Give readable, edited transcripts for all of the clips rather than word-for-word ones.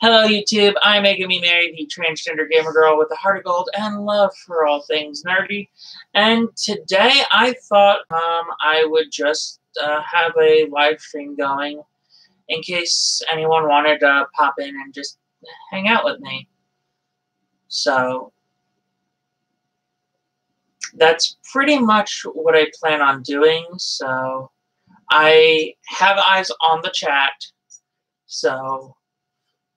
Hello YouTube, I'm Megan Me Married, the transgender gamer girl with a heart of gold and love for all things nerdy. And today I thought I would just have a live stream going in case anyone wanted to pop in and just hang out with me. So that's pretty much what I plan on doing. So I have eyes on the chat, so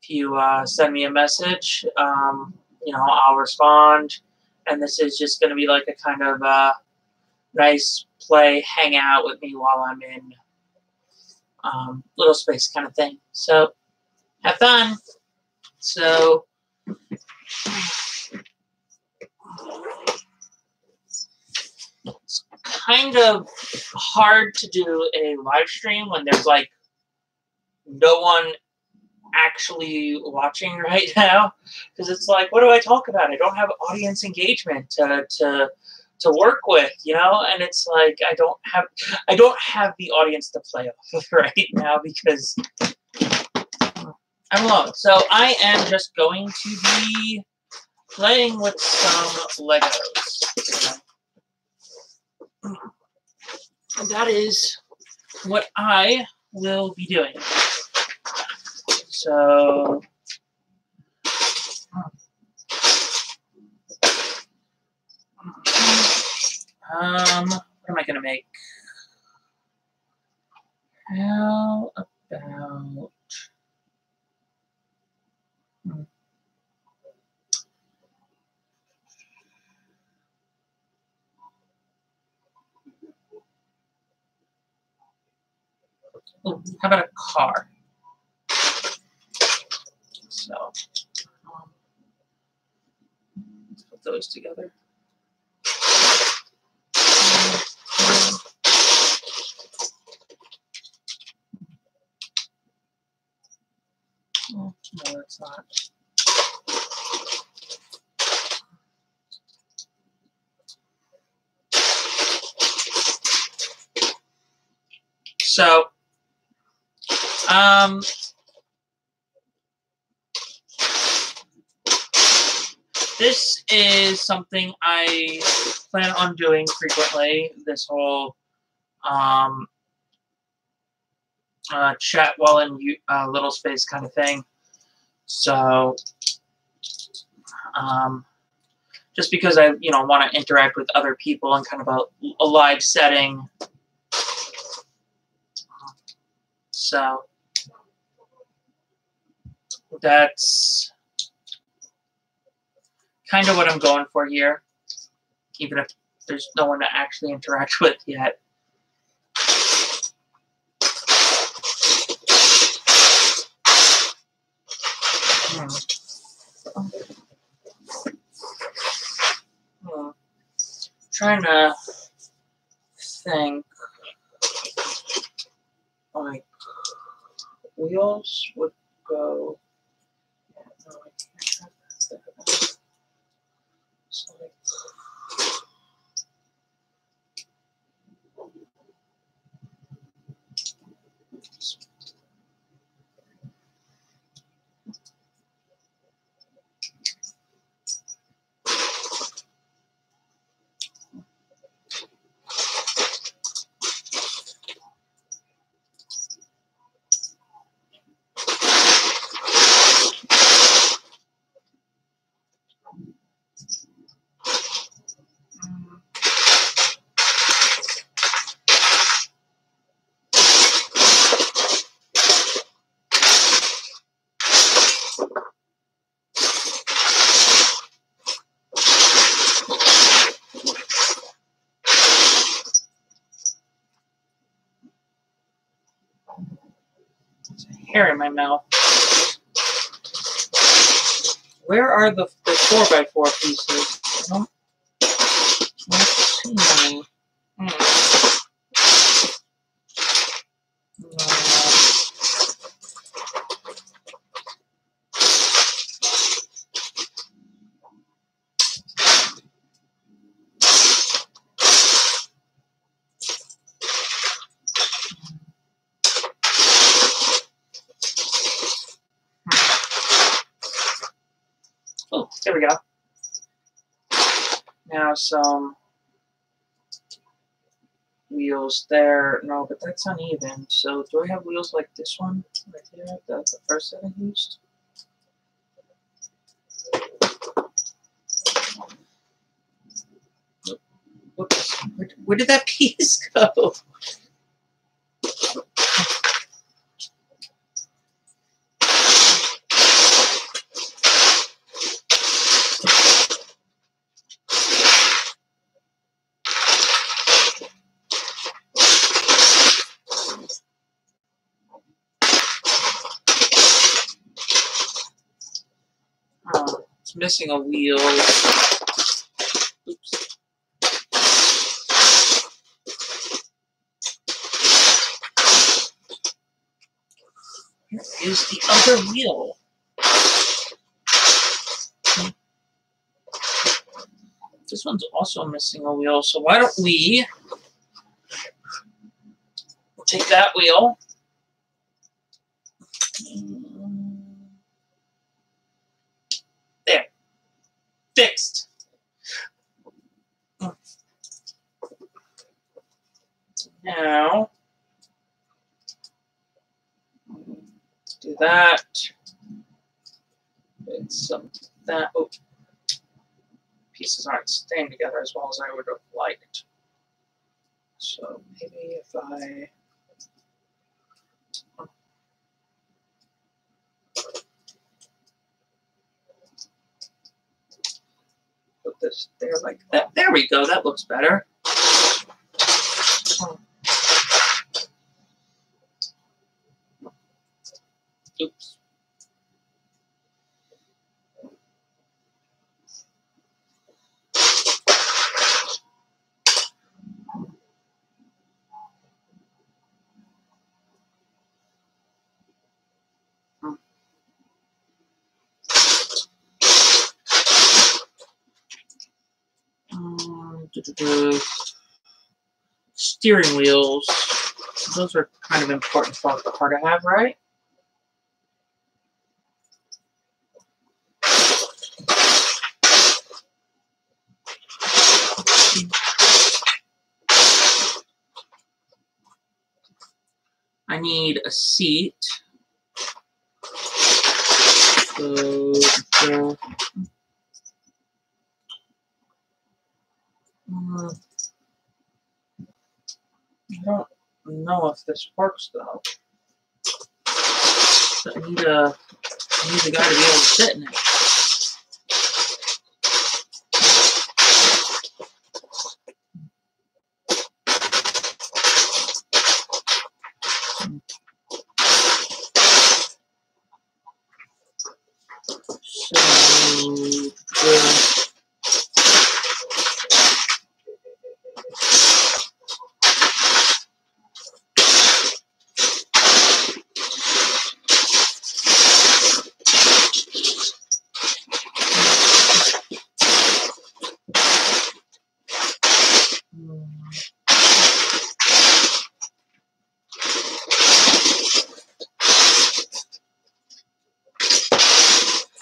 if you send me a message, I'll respond. And this is just going to be like a kind of nice play, hang out with me while I'm in little space kind of thing. So have fun. So it's kind of hard to do a live stream when there's like no one actually watching right now, because it's like, what do I talk about? I don't have audience engagement to work with, and it's like I don't have the audience to play off of right now because I'm alone. So I am just going to be playing with some Legos. And that is what I will be doing. So what am I gonna make? How about how about a car? So let's put those together. Oh, no, it's not. So, this is something I plan on doing frequently, this whole chat while in little space kind of thing. So, just because I, want to interact with other people in kind of a live setting. So, that's kind of what I'm going for here, even if there's no one to actually interact with yet. Trying to think, like, wheels would go. Yeah, no, I can't have that. So, like, hair in my mouth. Where are the 4x4 pieces? I don't see any. There we go. Now some wheels there. No, but that's uneven. So do I have wheels like this one right here? That's the first set I used. Whoops. Where did that piece go? Oh, it's missing a wheel. Oops. Here is the other wheel. This one's also missing a wheel, so why don't we take that wheel. There. Fixed. Now, do that. It's some that. Oh, pieces aren't staying together as well as I would have liked. So maybe if I put this there like that. There we go. That looks better. Oops. Steering wheels. Those are kind of important for the car to have, right? I need a seat. So, I don't know if this works though. I need the guy to be able to sit in it.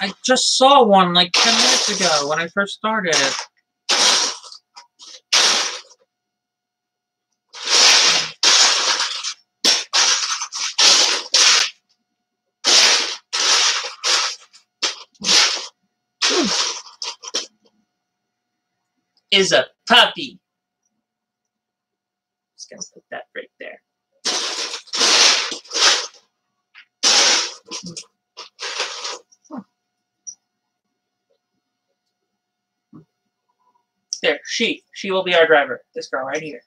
I just saw one like 10 minutes ago when I first started. Is a puppy. Just gonna put that right there. There, she will be our driver. This girl right here.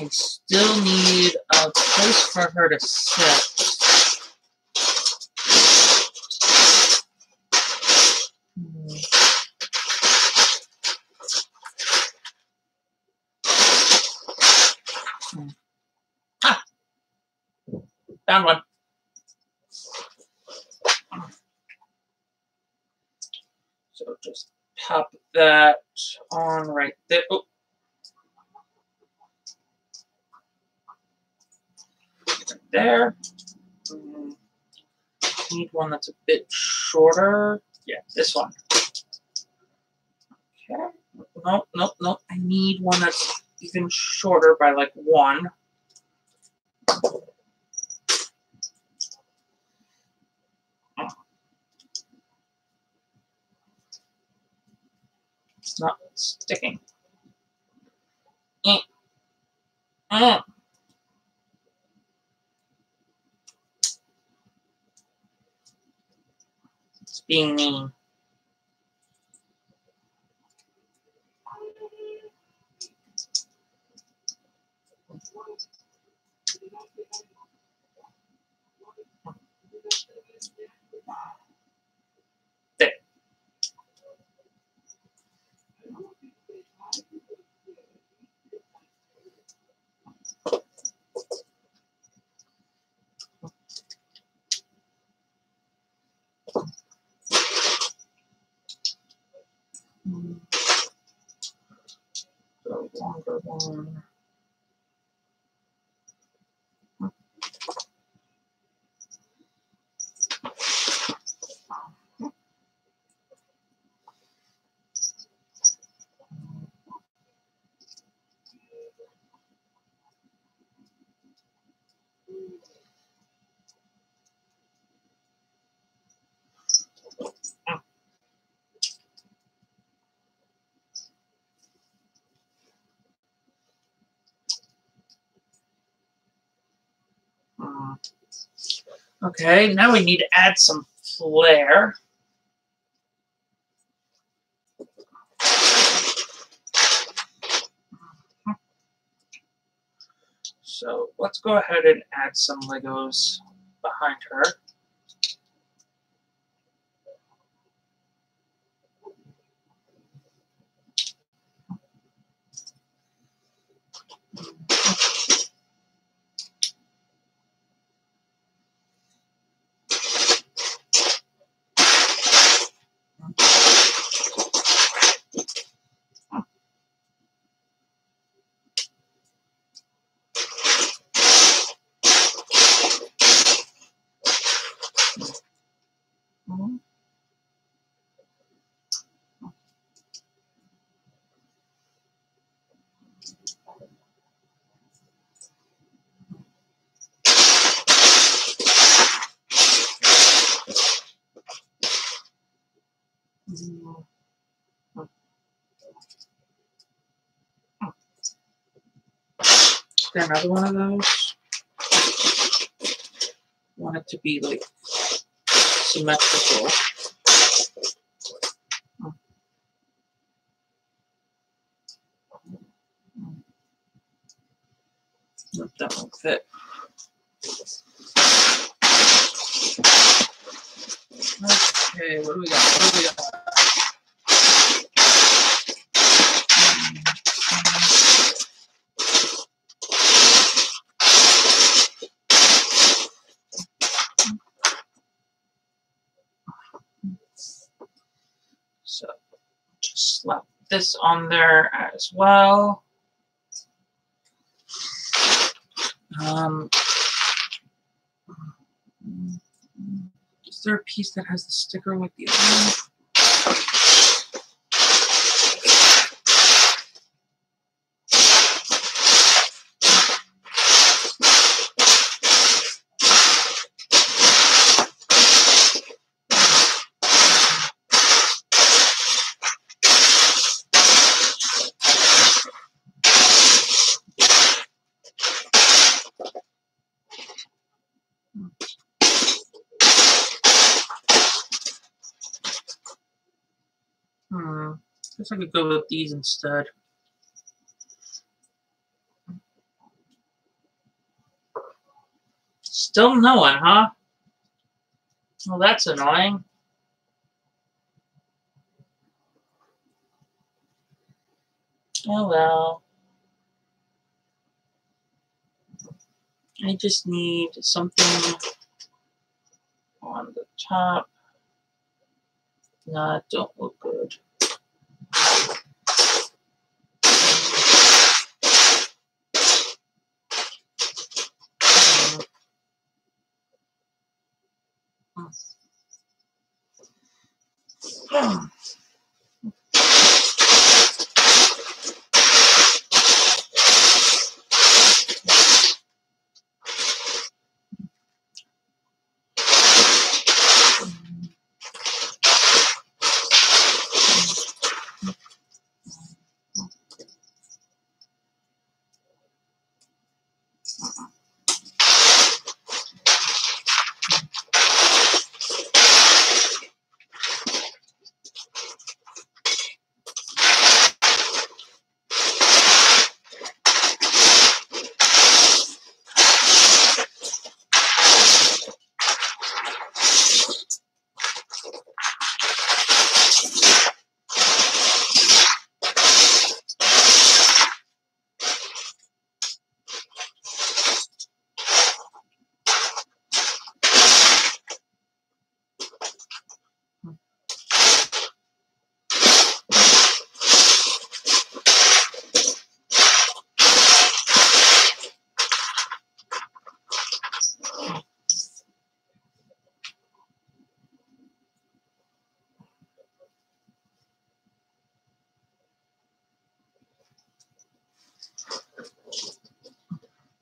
I still need a place for her to sit. Ah! Found one. So just pop that on right there. Oh. there. Need one that's a bit shorter. Yeah, this one. Okay. No, no, no. I need one that's even shorter by like 1. It's not sticking. It's being mean. There. The longer one. Okay, now we need to add some flair. So let's go ahead and add some Legos behind her. Get another one of those. Want it to be like symmetrical. Nope, that won't fit. Okay, what do we got? What do we got? So just slap this on there as well. Is there a piece that has the sticker with the other one? Guess I could go with these instead. Still no one, huh? Well, that's annoying. Oh well. I just need something on the top. Nah, it don't look good.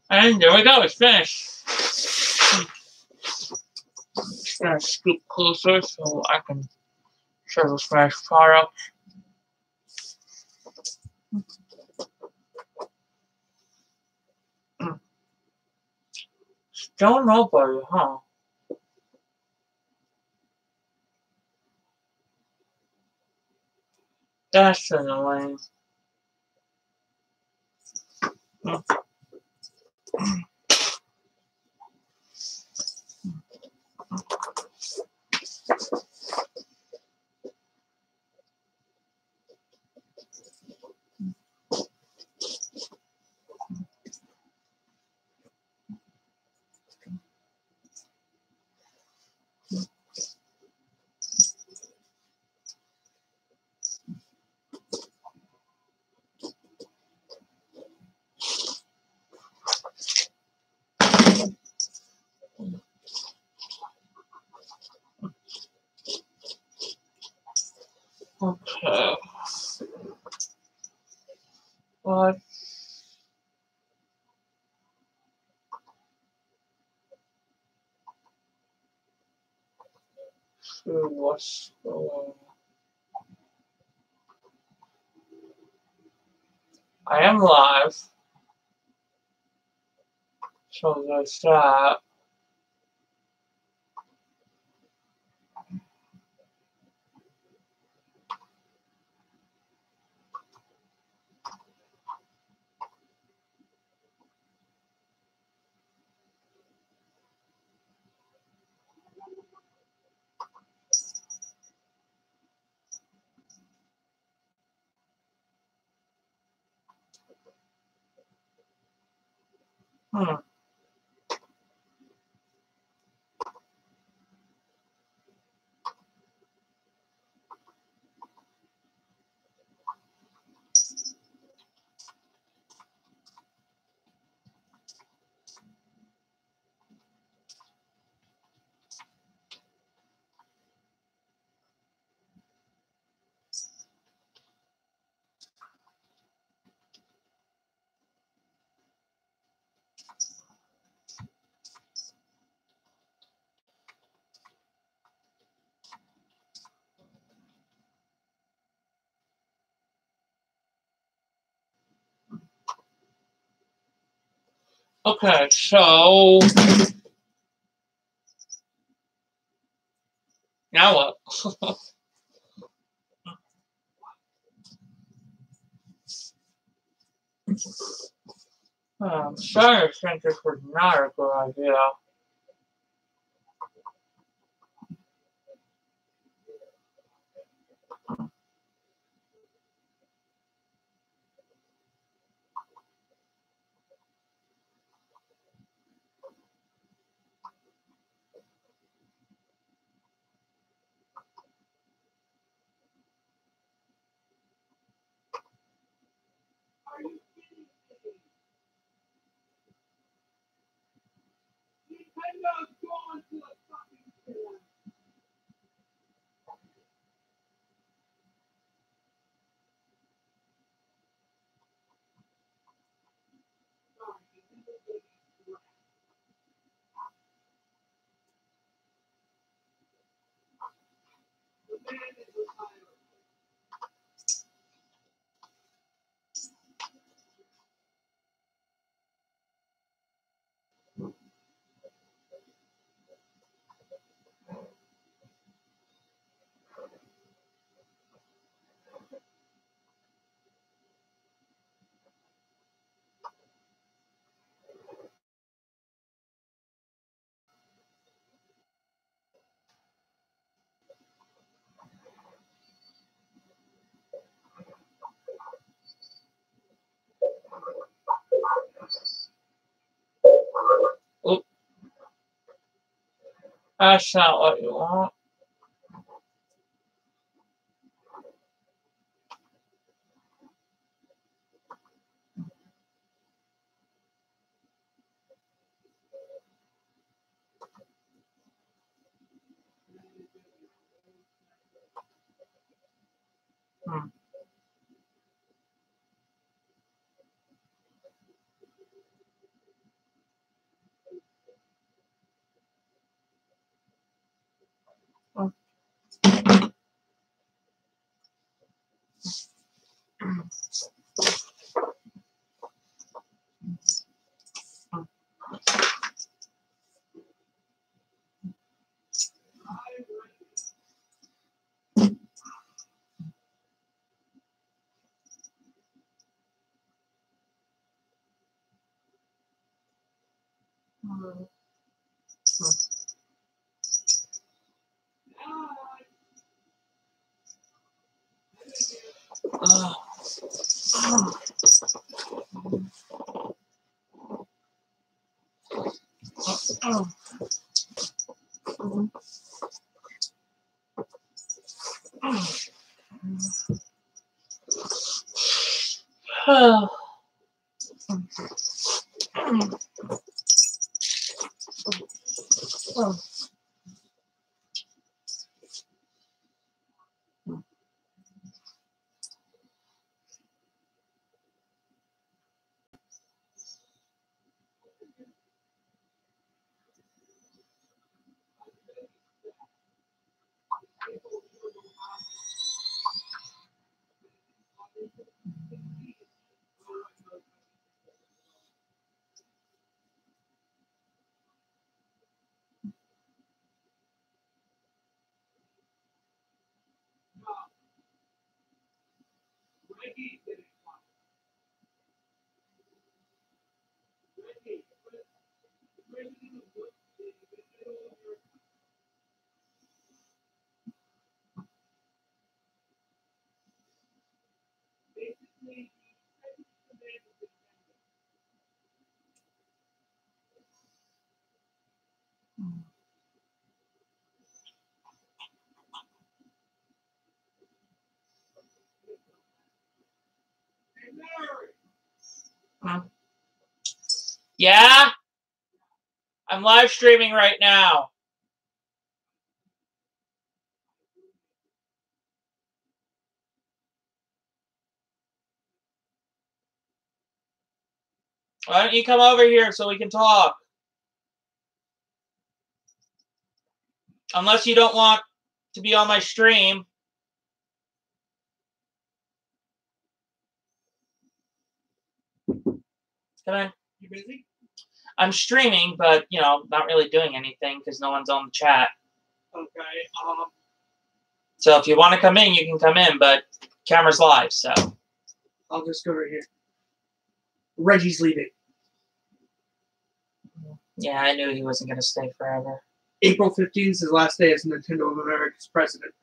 And there we go, it's finished. Just gonna scoop closer so I can show this finished product. Still nobody, huh? That's annoying. Okay. Let's see what's going on. I am live, so there's that. Hmm. Okay, so now what? I'm starting to think this was not a good idea. That's not what you want. Hmm. Yeah? I'm live streaming right now. Why don't you come over here so we can talk? Unless you don't want to be on my stream. Come in. You busy? I'm streaming, but, you know, not really doing anything because no one's on the chat. Okay. So if you want to come in, you can come in, but camera's live, so. I'll just go right here. Reggie's leaving. Yeah, I knew he wasn't going to stay forever. April 15th is his last day as Nintendo of America's president.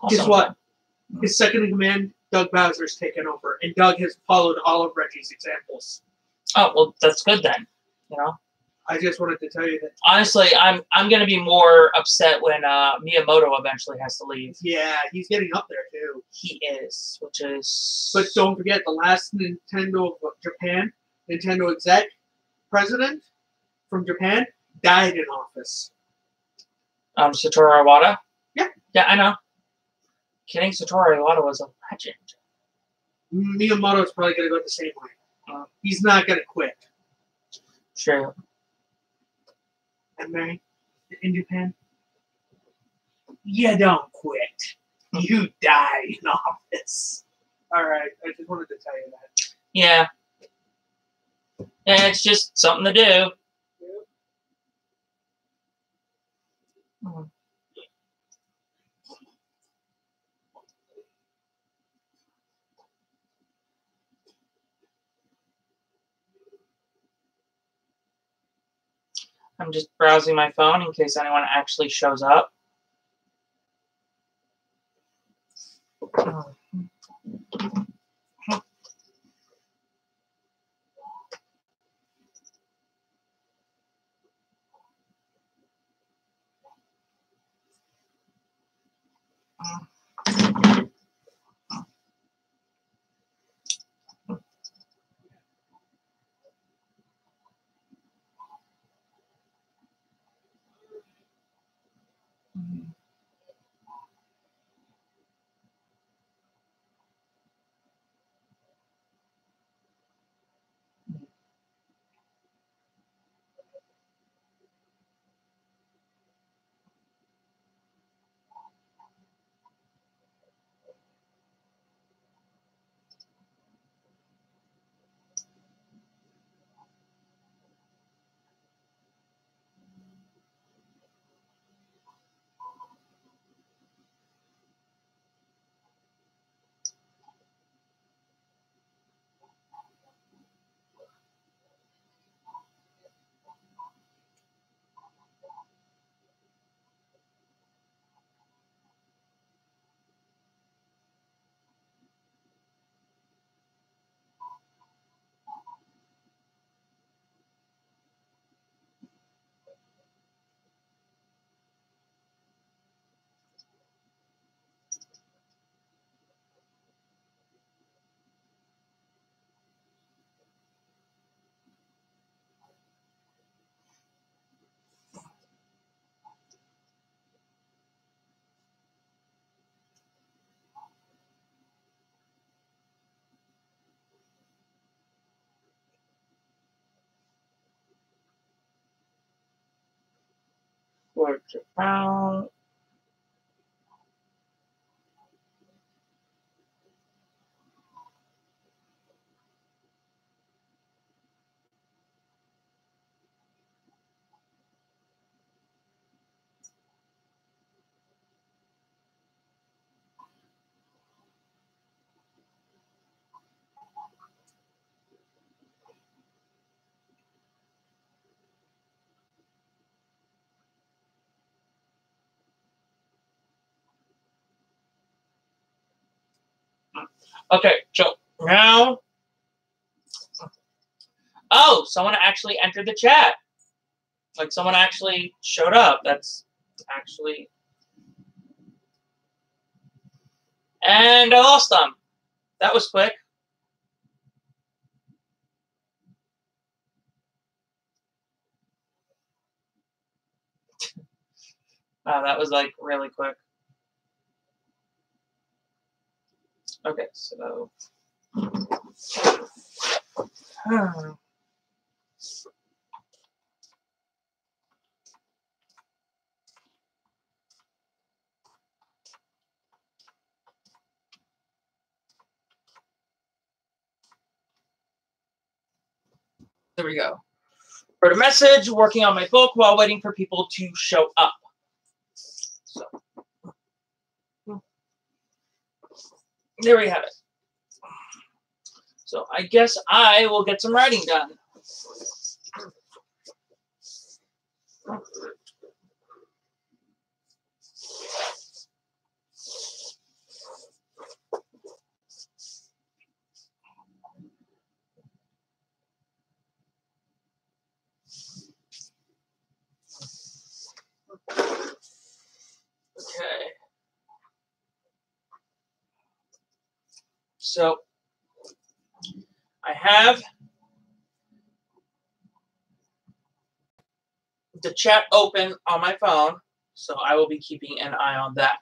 Guess what? His second in command, Doug Bowser's taken over, and Doug has followed all of Reggie's examples. Oh, well, that's good then, you know? I just wanted to tell you that. Honestly, I'm going to be more upset when Miyamoto eventually has to leave. Yeah, he's getting up there, too. He is, which is... But don't forget, the last Nintendo of Japan, Nintendo exec president from Japan, died in office. Satoru Iwata? Yeah. Yeah, I know. Kidding, Satoru Iwata was a legend. Miyamoto's probably going to go the same way. He's not going to quit. True. And Mary, in Japan, you don't quit. You die in office. All right, I just wanted to tell you that. Yeah. Yeah, it's just something to do. Yep. I'm just browsing my phone in case anyone actually shows up. for Japan. Okay, so now, oh, someone actually entered the chat. Like someone actually showed up. That's actually, and I lost them. That was quick. Wow, that was like really quick. Okay, so. There we go. Wrote a message, working on my book while waiting for people to show up. So, there we have it. So I guess I will get some writing done. Okay. So I have the chat open on my phone, so I will be keeping an eye on that.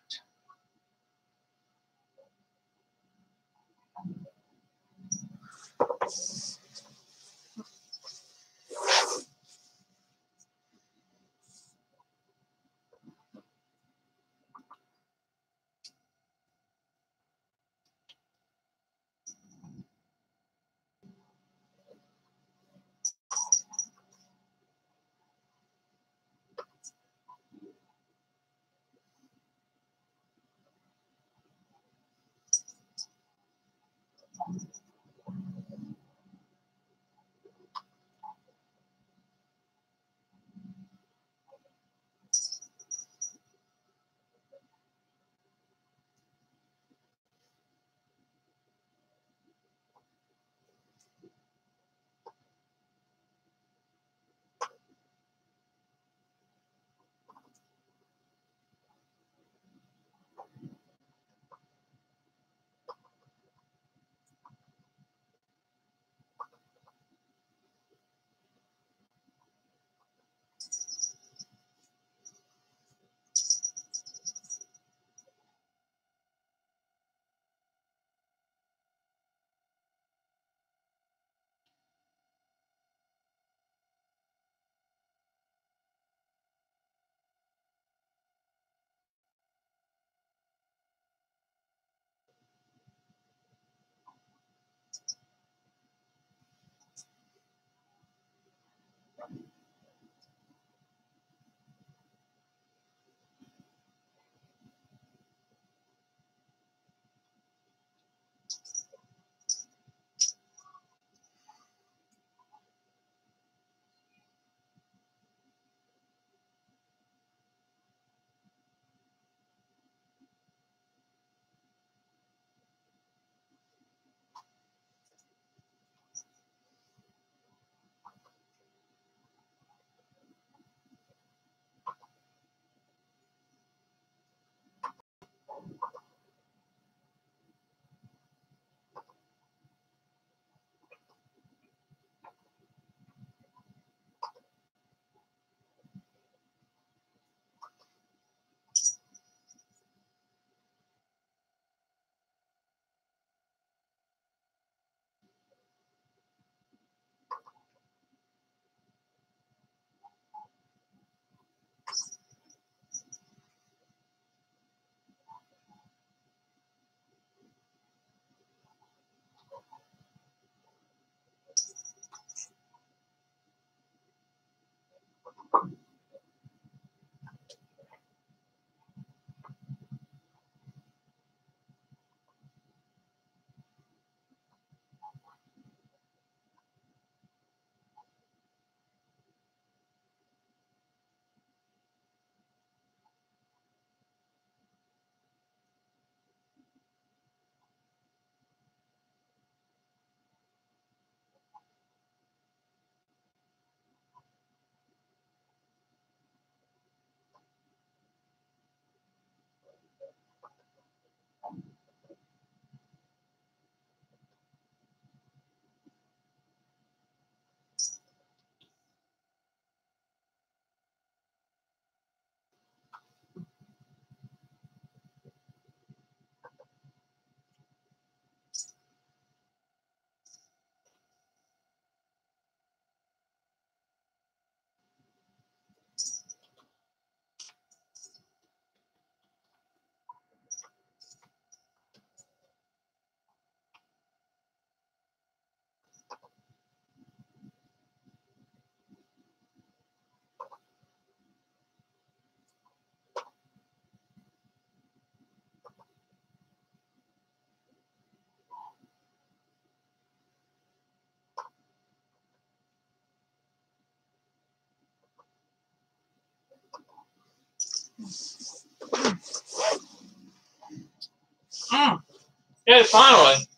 Yeah, finally.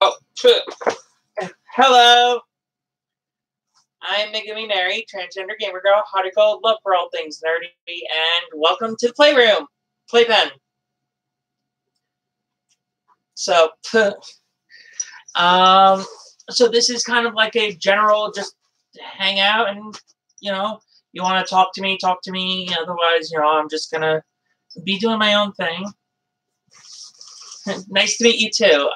Oh, shit. Hello. I'm Megumi Mary, transgender gamer girl, hottie cold, love for all things nerdy, and welcome to the Playroom, PlayPen. So, so this is kind of like a general just hang out and, you know, you want to talk to me, talk to me. Otherwise, you know, I'm just going to be doing my own thing. Nice to meet you too.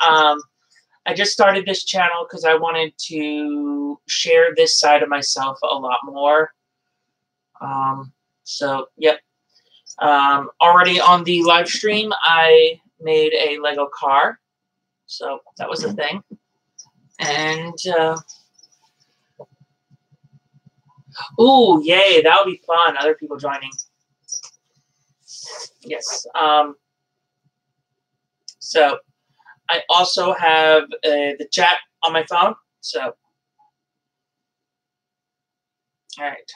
I just started this channel because I wanted to share this side of myself a lot more. So, yep. Already on the live stream, I made a Lego car. So that was a thing. And, ooh, yay, that would be fun. Other people joining. Yes. So I also have the chat on my phone. So, all right.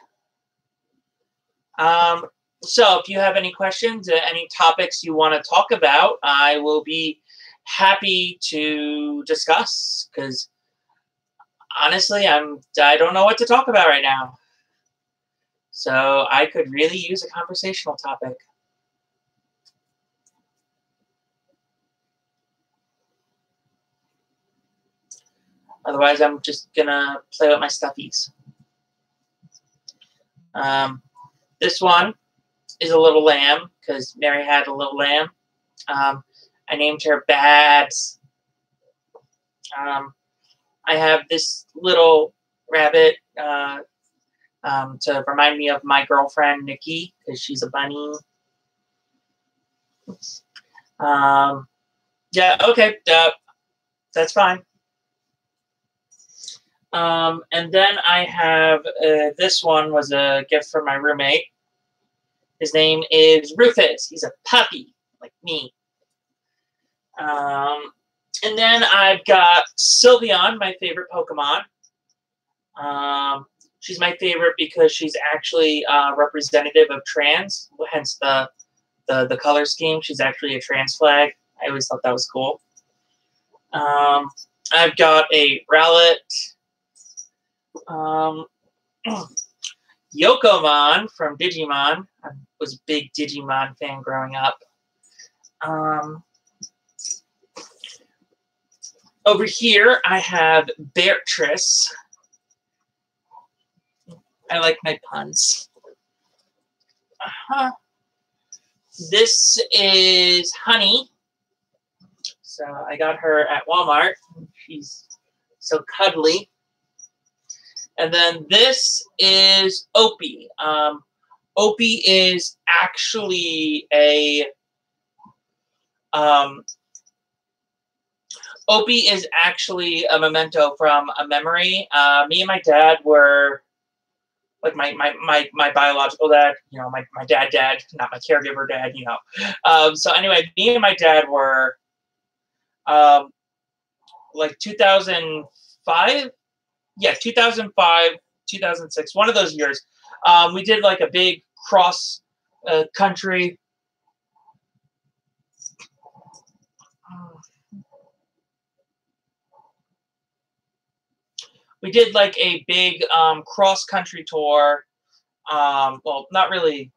So if you have any questions, any topics you want to talk about, I will be happy to discuss, because honestly, I don't know what to talk about right now. So I could really use a conversational topic. Otherwise, I'm just gonna play with my stuffies. This one is a little lamb, because Mary had a little lamb. I named her Babs. I have this little rabbit to remind me of my girlfriend, Nikki, because she's a bunny. Yeah, okay, that's fine. And then I have, this one was a gift from my roommate. His name is Rufus. He's a puppy, like me. And then I've got Sylveon, my favorite Pokemon. She's my favorite because she's actually representative of trans, hence the color scheme. She's actually a trans flag. I always thought that was cool. I've got a Rowlet. Yokomon from Digimon. I was a big Digimon fan growing up. Over here, I have Beatrice. I like my puns. This is Honey. So I got her at Walmart. She's so cuddly. And then this is Opie. Opie is actually a memento from a memory. Me and my dad were, like, my biological dad, you know, my dad, not my caregiver dad, you know. So anyway, me and my dad were like 2005. Yeah, 2005, 2006, one of those years. We did like a big cross country. We did like a big cross country tour. Well, not really.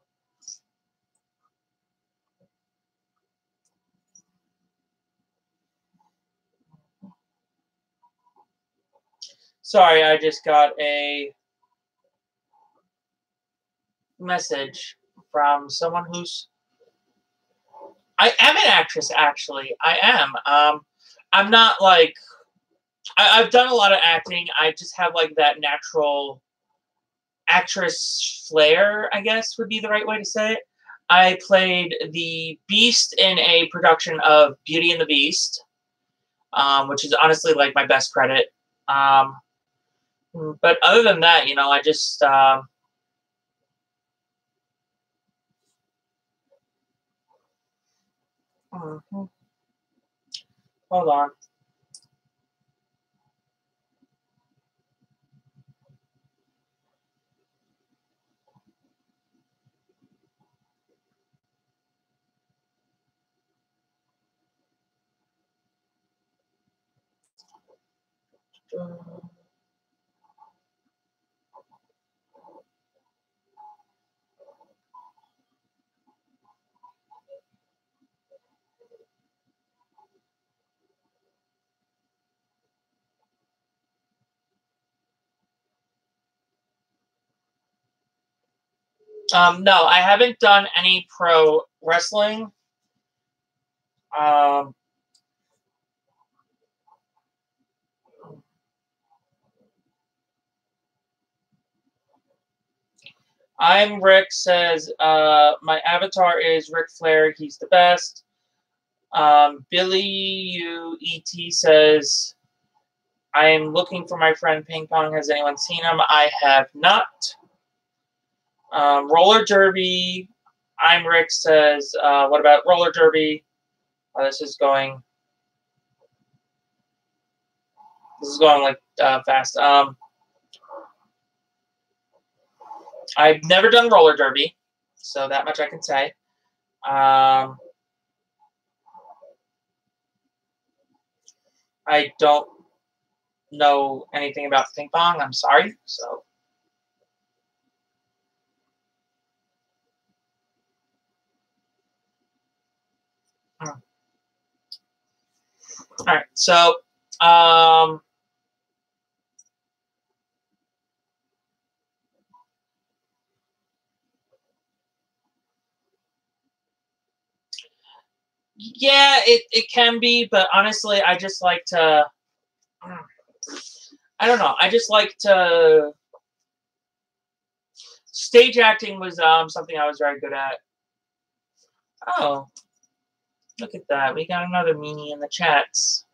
Sorry, I just got a message from someone who's... I am an actress, actually. I am. I'm not like... I've done a lot of acting. I just have like that natural actress flair, I guess would be the right way to say it. I played the Beast in a production of Beauty and the Beast, which is honestly like my best credit. But other than that, you know, I just... hold on. No, I haven't done any pro wrestling. I'm Rick says, my avatar is Ric Flair. He's the best. Billy UET says, I am looking for my friend Ping Pong. Has anyone seen him? I have not. Roller Derby. I'm Rick says, what about Roller Derby? This is going like fast. I've never done roller derby, so that much I can say. I don't know anything about ping pong. I'm sorry. So. All right. So. Yeah, it can be, but honestly, I just like to. I don't know. I just like to. Stage acting was something I was very good at. Oh, look at that. We got another meanie in the chats.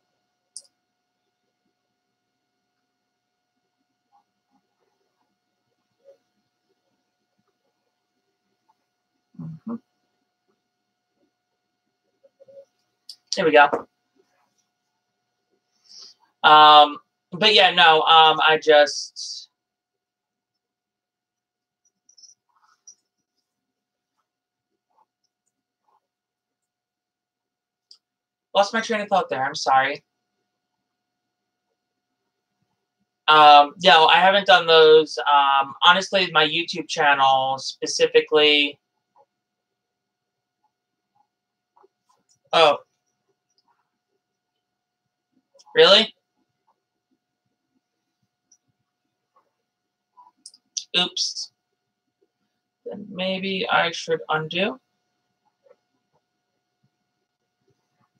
Mm-hmm. There we go. But yeah, no, I just lost my train of thought there. I'm sorry. No, I haven't done those. Honestly, my YouTube channel specifically. Oh, really? Oops. Then maybe I should undo.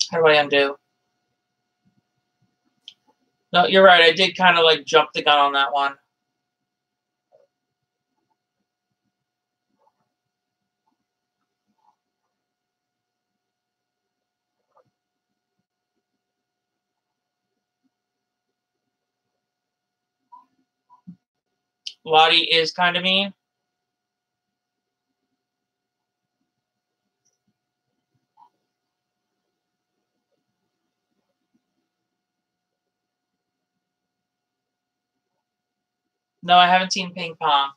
How do I undo? No, you're right. I did kind of like jump the gun on that one. Lottie is kind of mean. No, I haven't seen ping pong.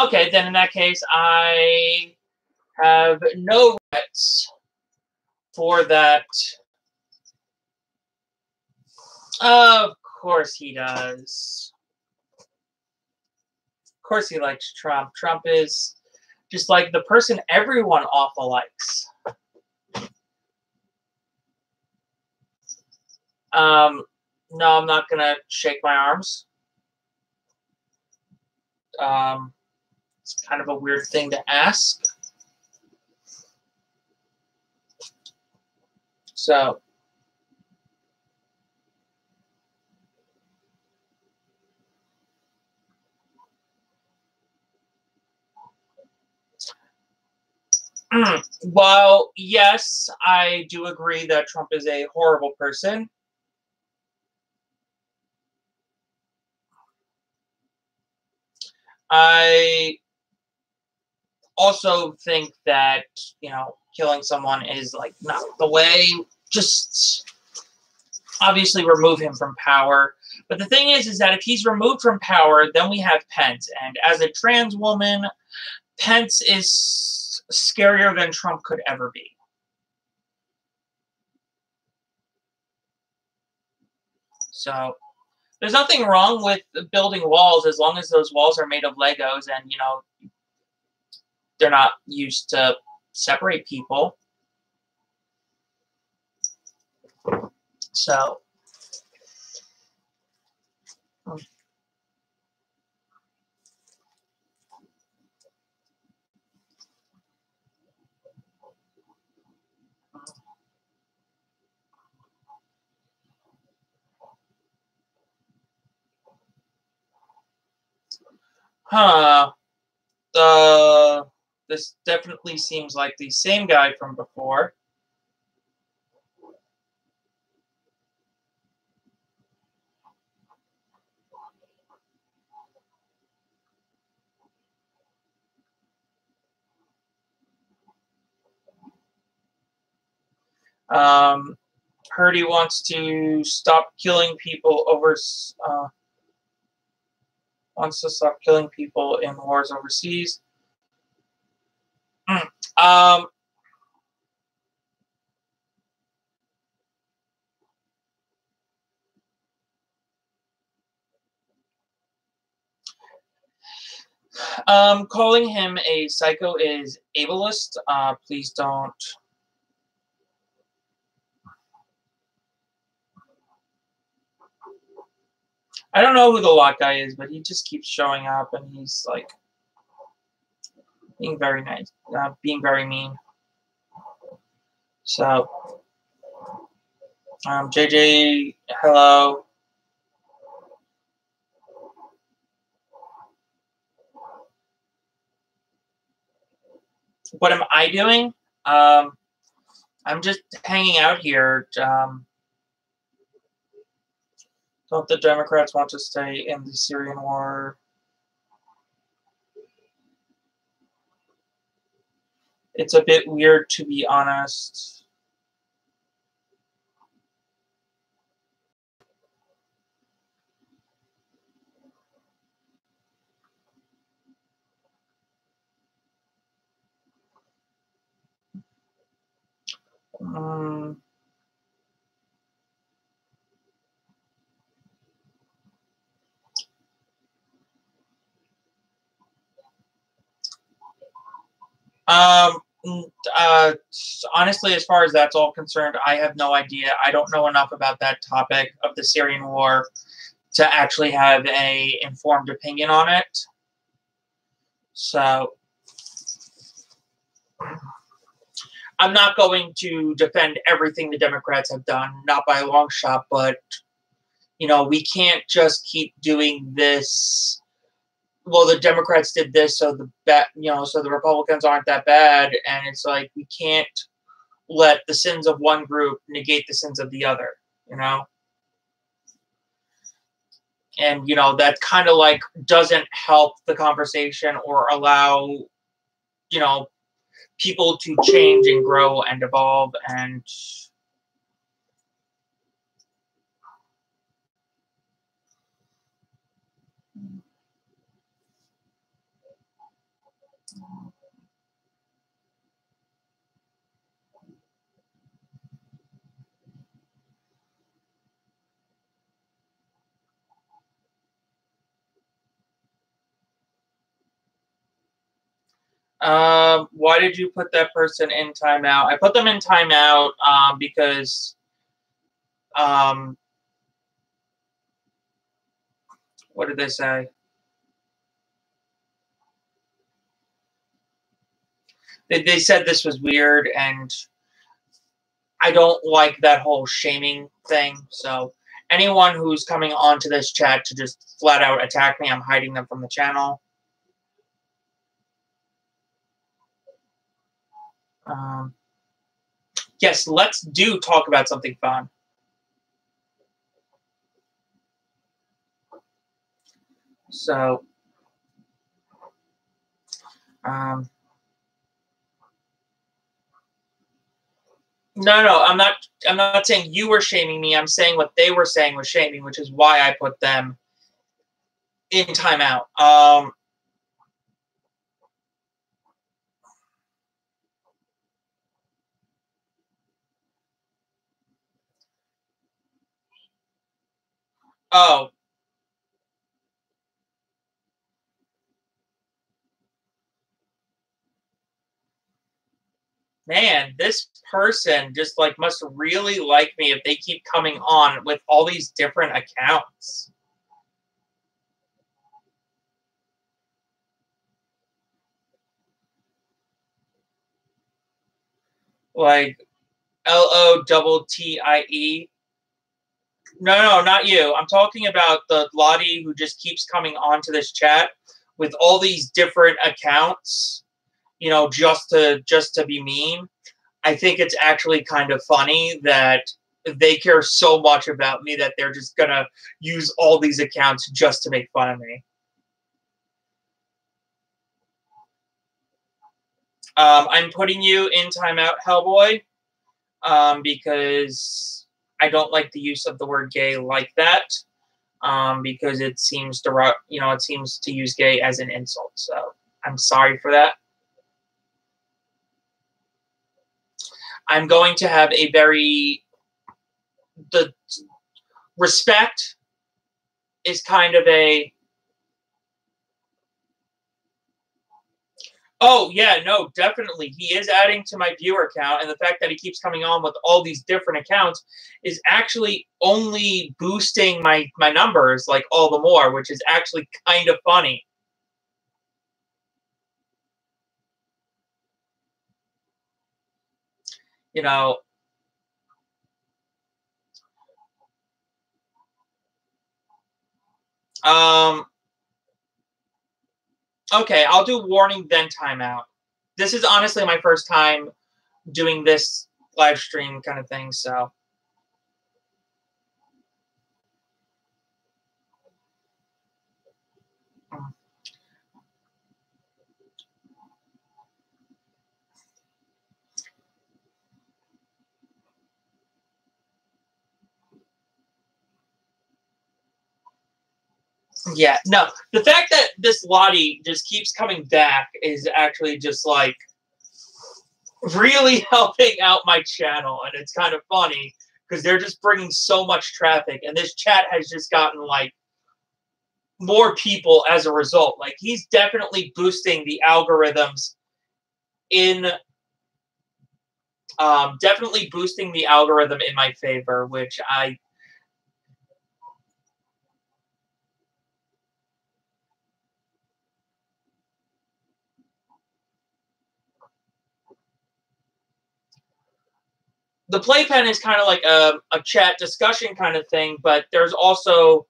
Okay, then in that case, I have no regrets for that. Of course he does. Of course he likes Trump. Trump is just like the person everyone awful likes. No, I'm not gonna shake my arms. It's kind of a weird thing to ask. So. Well, yes, I do agree that Trump is a horrible person. I also think that, killing someone is like not the way. Just obviously remove him from power. But the thing is that if he's removed from power, then we have Pence. And as a trans woman, Pence is scarier than Trump could ever be. So there's nothing wrong with building walls as long as those walls are made of Legos and, you know, they're not used to separate people. So, huh. This definitely seems like the same guy from before. Heard he wants to stop killing people over. Wants to stop killing people in wars overseas. Um, calling him a psycho is ableist. Please don't. I don't know who the lot guy is, but he just keeps showing up, and he's like being very nice, being very mean. So, JJ, hello. What am I doing? I'm just hanging out here. Don't the Democrats want to stay in the Syrian war? It's a bit weird, to be honest. Um, Um, honestly, as far as that's all concerned, I have no idea. I don't know enough about that topic of the Syrian war to actually have a informed opinion on it. So I'm not going to defend everything the Democrats have done, not by a long shot, but you know, we can't just keep doing this. Well, the Democrats did this, so so the Republicans aren't that bad, and it's like we can't let the sins of one group negate the sins of the other, you know? And, you know, that kind of like doesn't help the conversation or allow, you know, people to change and grow and evolve and why did you put that person in timeout? I put them in timeout because um, what did they say? They said this was weird, and I don't like that whole shaming thing. So anyone who's coming onto this chat to just flat out attack me, I'm hiding them from the channel. Yes, let's talk about something fun. So, um, no, I'm not. I'm not saying you were shaming me. I'm saying what they were saying was shaming, which is why I put them in timeout. Oh. Man, this person just like must really like me if they keep coming on with all these different accounts. Like LOTTIE. No, not you. I'm talking about the Lottie who just keeps coming onto this chat with all these different accounts, just to be mean. I think it's actually kind of funny that they care so much about me that they're just gonna use all these accounts just to make fun of me. I'm putting you in timeout, Hellboy, because I don't like the use of the word gay like that, because it seems to use gay as an insult. So I'm sorry for that. I'm going to have the respect is kind of a, oh, yeah, no, definitely. He is adding to my viewer count, and the fact that he keeps coming on with all these different accounts is actually only boosting my numbers, like, all the more, which is actually kind of funny. You know, okay, I'll do warning, then timeout. This is honestly my first time doing this live stream kind of thing, so. Yeah, no. The fact that this Lottie just keeps coming back is actually just like really helping out my channel, and it's kind of funny because they're just bringing so much traffic, and this chat has just gotten like more people as a result. Like, he's definitely boosting the algorithms in definitely boosting the algorithm in my favor, which I. The PlayPen is kind of like a chat discussion kind of thing, but there's also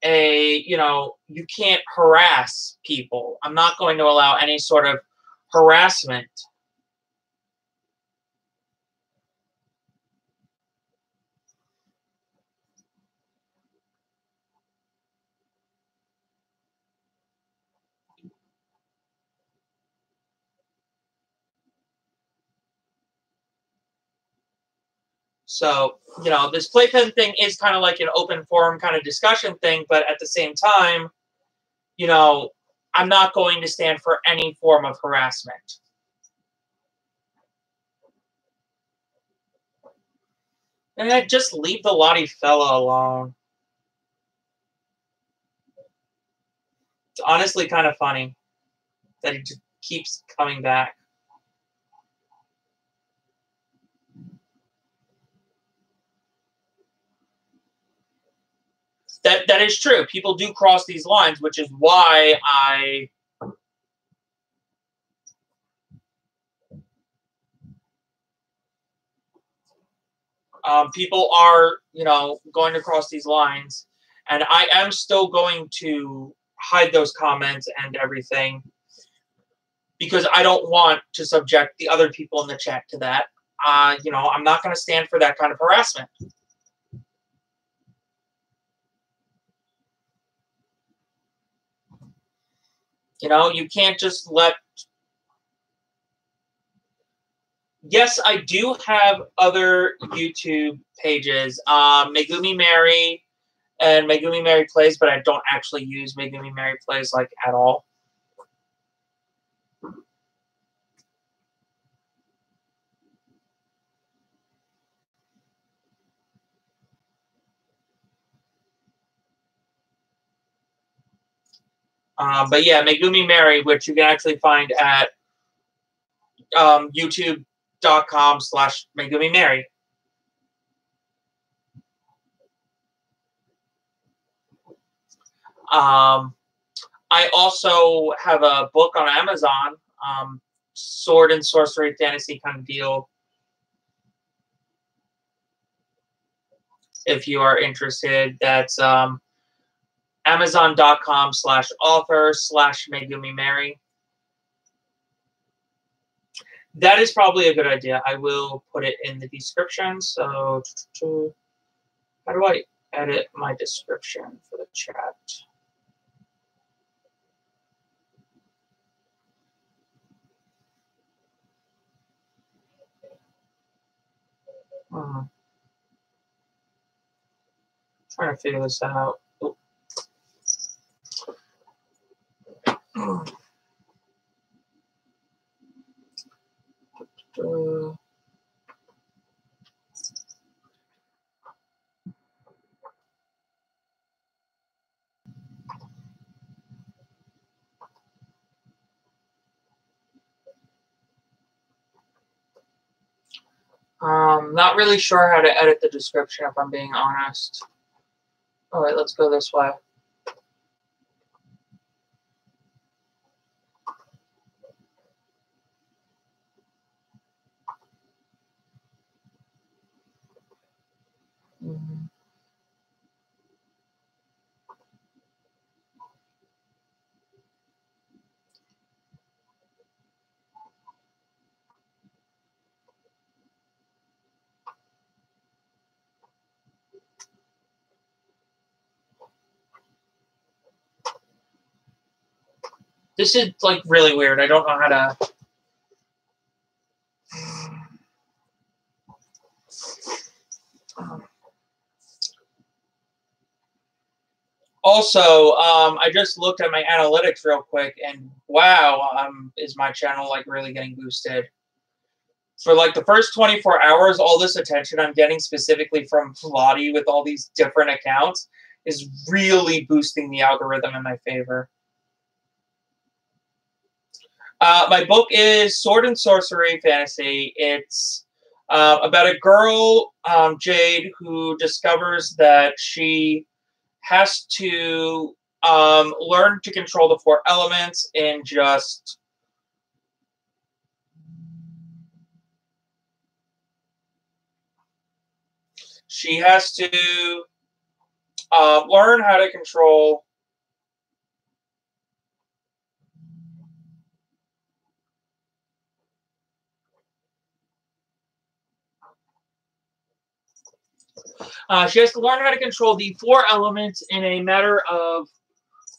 you can't harass people. I'm not going to allow any sort of harassment. So, this playpen thing is kind of like an open forum kind of discussion thing, but at the same time, I'm not going to stand for any form of harassment. And just leave the Lottie fella alone. It's honestly kind of funny that he just keeps coming back. That is true. People do cross these lines, which is why people are, going to cross these lines, and I am still going to hide those comments and everything because I don't want to subject the other people in the chat to that. I'm not going to stand for that kind of harassment. You can't just let. Yes, I do have other YouTube pages, Megumi Mary and Megumi Mary Plays, but I don't actually use Megumi Mary Plays like at all. But yeah, Megumi Mary, which you can actually find at youtube.com/Megumi Mary. I also have a book on Amazon, sword and sorcery fantasy kind of deal. If you are interested, that's amazon.com/author/Megumi Mary. That is probably a good idea. I will put it in the description. So, how do I edit my description for the chat? Trying to figure this out. Not really sure how to edit the description, if I'm being honest. All right, let's go this way. This is like really weird. I don't know how to. Also, I just looked at my analytics real quick, and wow, is my channel like really getting boosted? For like the first 24 hours, all this attention I'm getting specifically from Vladi with all these different accounts is really boosting the algorithm in my favor. My book is Sword and Sorcery Fantasy. It's about a girl, Jade, who discovers that she has to learn to control the 4 elements in just she has to learn how to control she has to learn how to control the 4 elements in a matter of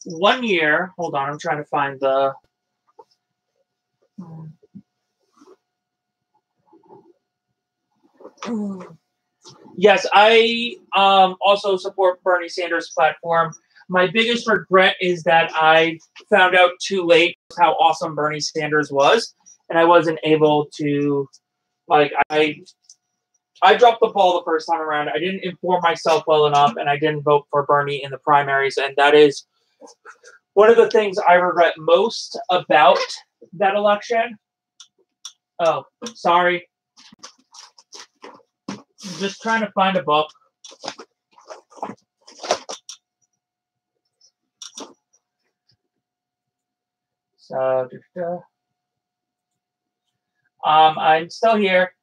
1 year. Hold on, I'm trying to find the Yes, I also support Bernie Sanders' platform. My biggest regret is that I found out too late how awesome Bernie Sanders was, and I wasn't able to, like, I dropped the ball the first time around. I didn't inform myself well enough, and I didn't vote for Bernie in the primaries, and that is one of the things I regret most about that election. Oh, sorry. Just trying to find a book. So, I'm still here.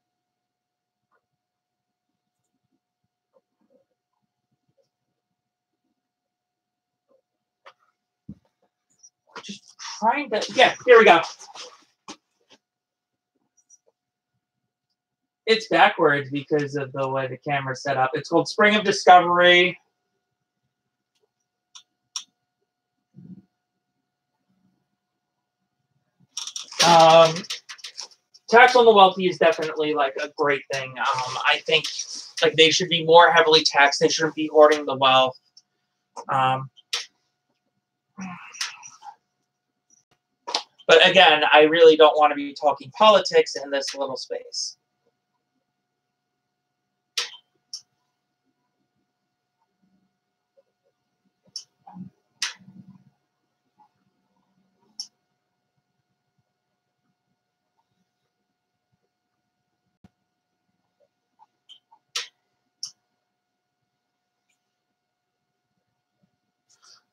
Just trying to, yeah, here we go. It's backwards because of the way the camera's set up. It's called Spring of Discovery. Tax on the wealthy is definitely like a great thing. I think like they should be more heavily taxed. They shouldn't be hoarding the wealth. But again, I really don't want to be talking politics in this little space.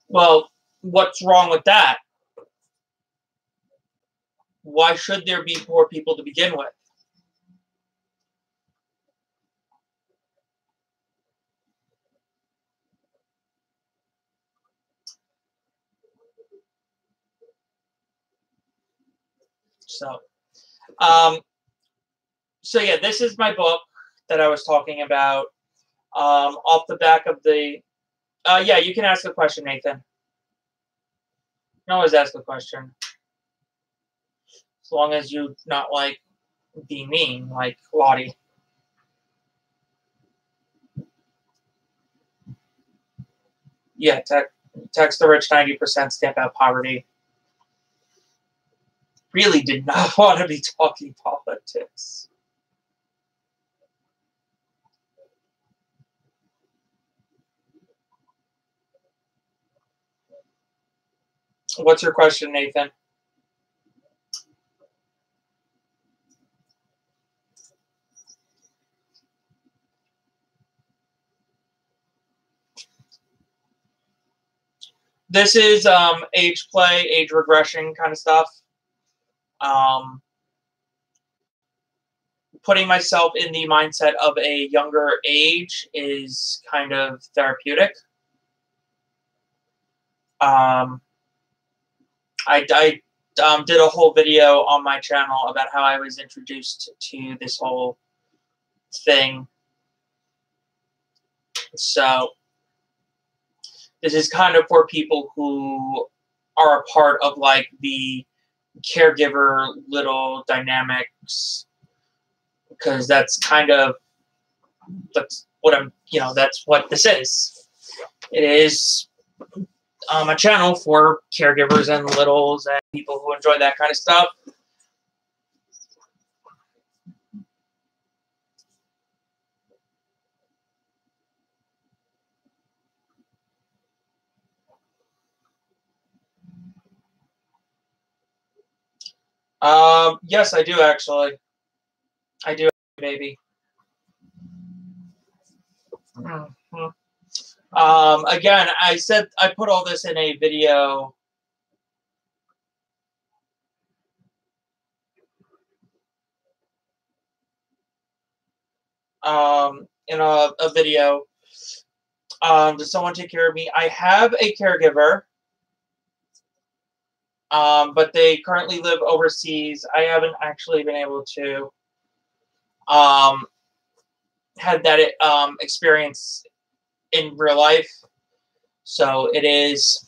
Well, what's wrong with that? Why should there be poor people to begin with? So, um, so yeah, this is my book that I was talking about. Off the back of the, yeah, you can ask a question, Nathan. You can always ask a question, as long as you not like be mean, like Lottie. Yeah, text the rich 90%, stamp out poverty. Really did not want to be talking politics. What's your question, Nathan? This is age play, age regression kind of stuff. Putting myself in the mindset of a younger age is kind of therapeutic. I did a whole video on my channel about how I was introduced to this whole thing. So this is kind of for people who are a part of like the caregiver little dynamics, because that's what I'm, that's what this is. It is a channel for caregivers and littles and people who enjoy that kind of stuff. Yes, I do actually. I do, baby. Mm-hmm. Again, I said I put all this in a video. In a video. Does someone take care of me? I have a caregiver. But they currently live overseas. I haven't actually been able to had that experience in real life. So it is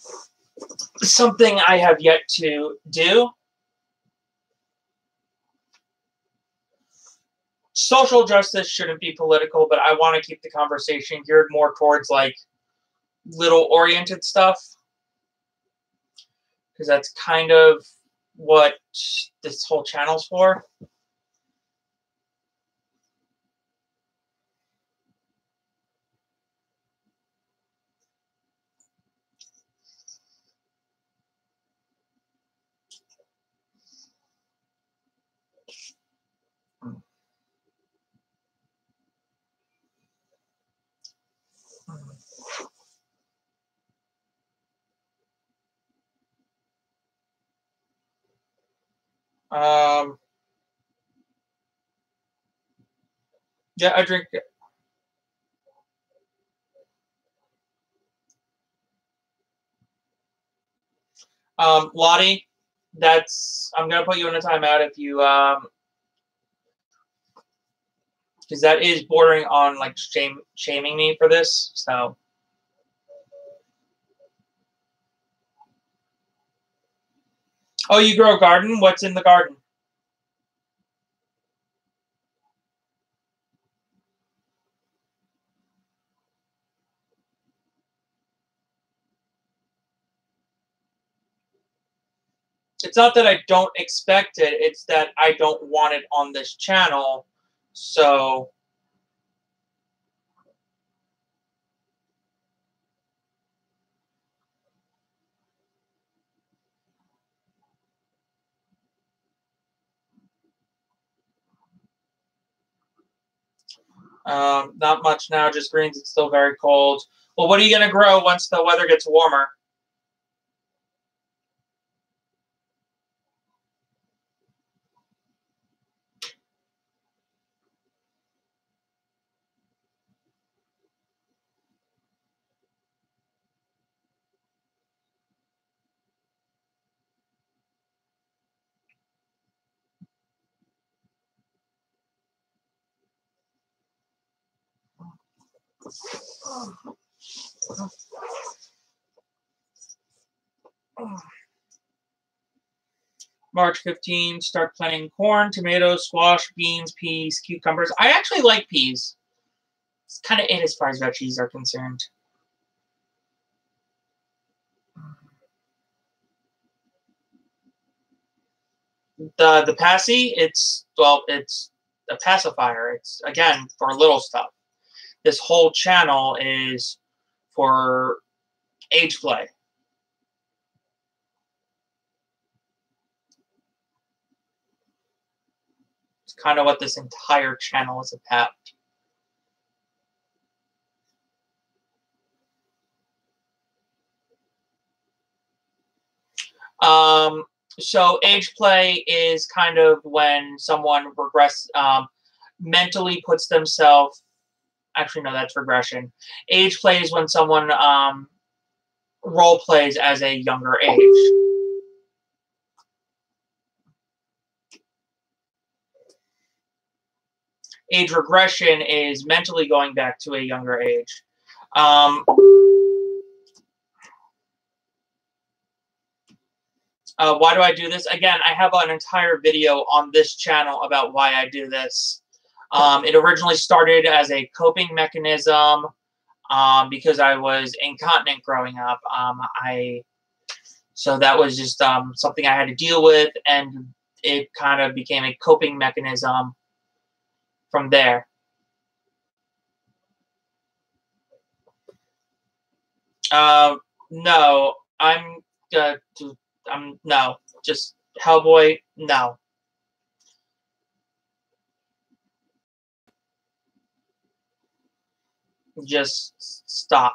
something I have yet to do. Social justice shouldn't be political, but I want to keep the conversation geared more towards like little oriented stuff, because that's kind of what this whole channel's for. Yeah, I drink. Lottie, I'm gonna put you in a timeout if you because that is bordering on like shaming me for this. So oh, you grow a garden? What's in the garden? It's not that I don't expect it, it's that I don't want it on this channel. So not much now, just greens. It's still very cold. Well, what are you going to grow once the weather gets warmer? March 15, start planting corn, tomatoes, squash, beans, peas, cucumbers. I actually like peas. It's kind of it as far as veggies are concerned. The passy, it's a pacifier. It's again for little stuff. This whole channel is for age play. It's kind of what this entire channel is about. So age play is kind of when someone mentally puts themselves. Actually, no, that's regression. Age play is when someone role plays as a younger age. Age regression is mentally going back to a younger age. Why do I do this? Again, I have an entire video on this channel about why I do this. It originally started as a coping mechanism because I was incontinent growing up. So that was just something I had to deal with, and it kind of became a coping mechanism from there. No, no, just Hellboy, no. Just stop.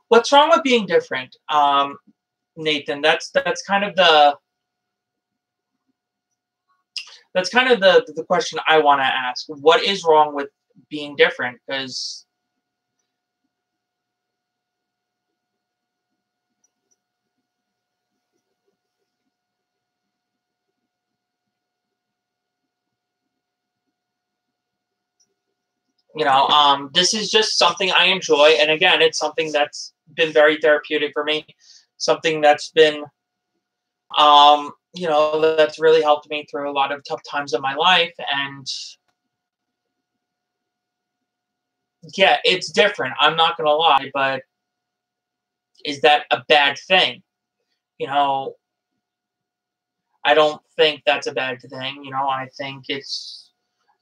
What's wrong with being different, Nathan? That's kind of the question I want to ask. What is wrong with being different? Because this is just something I enjoy, and again, it's something that's been very therapeutic for me. Something that's been, that's really helped me through a lot of tough times in my life, and yeah, it's different. I'm not gonna lie, but is that a bad thing? I don't think that's a bad thing. I think it's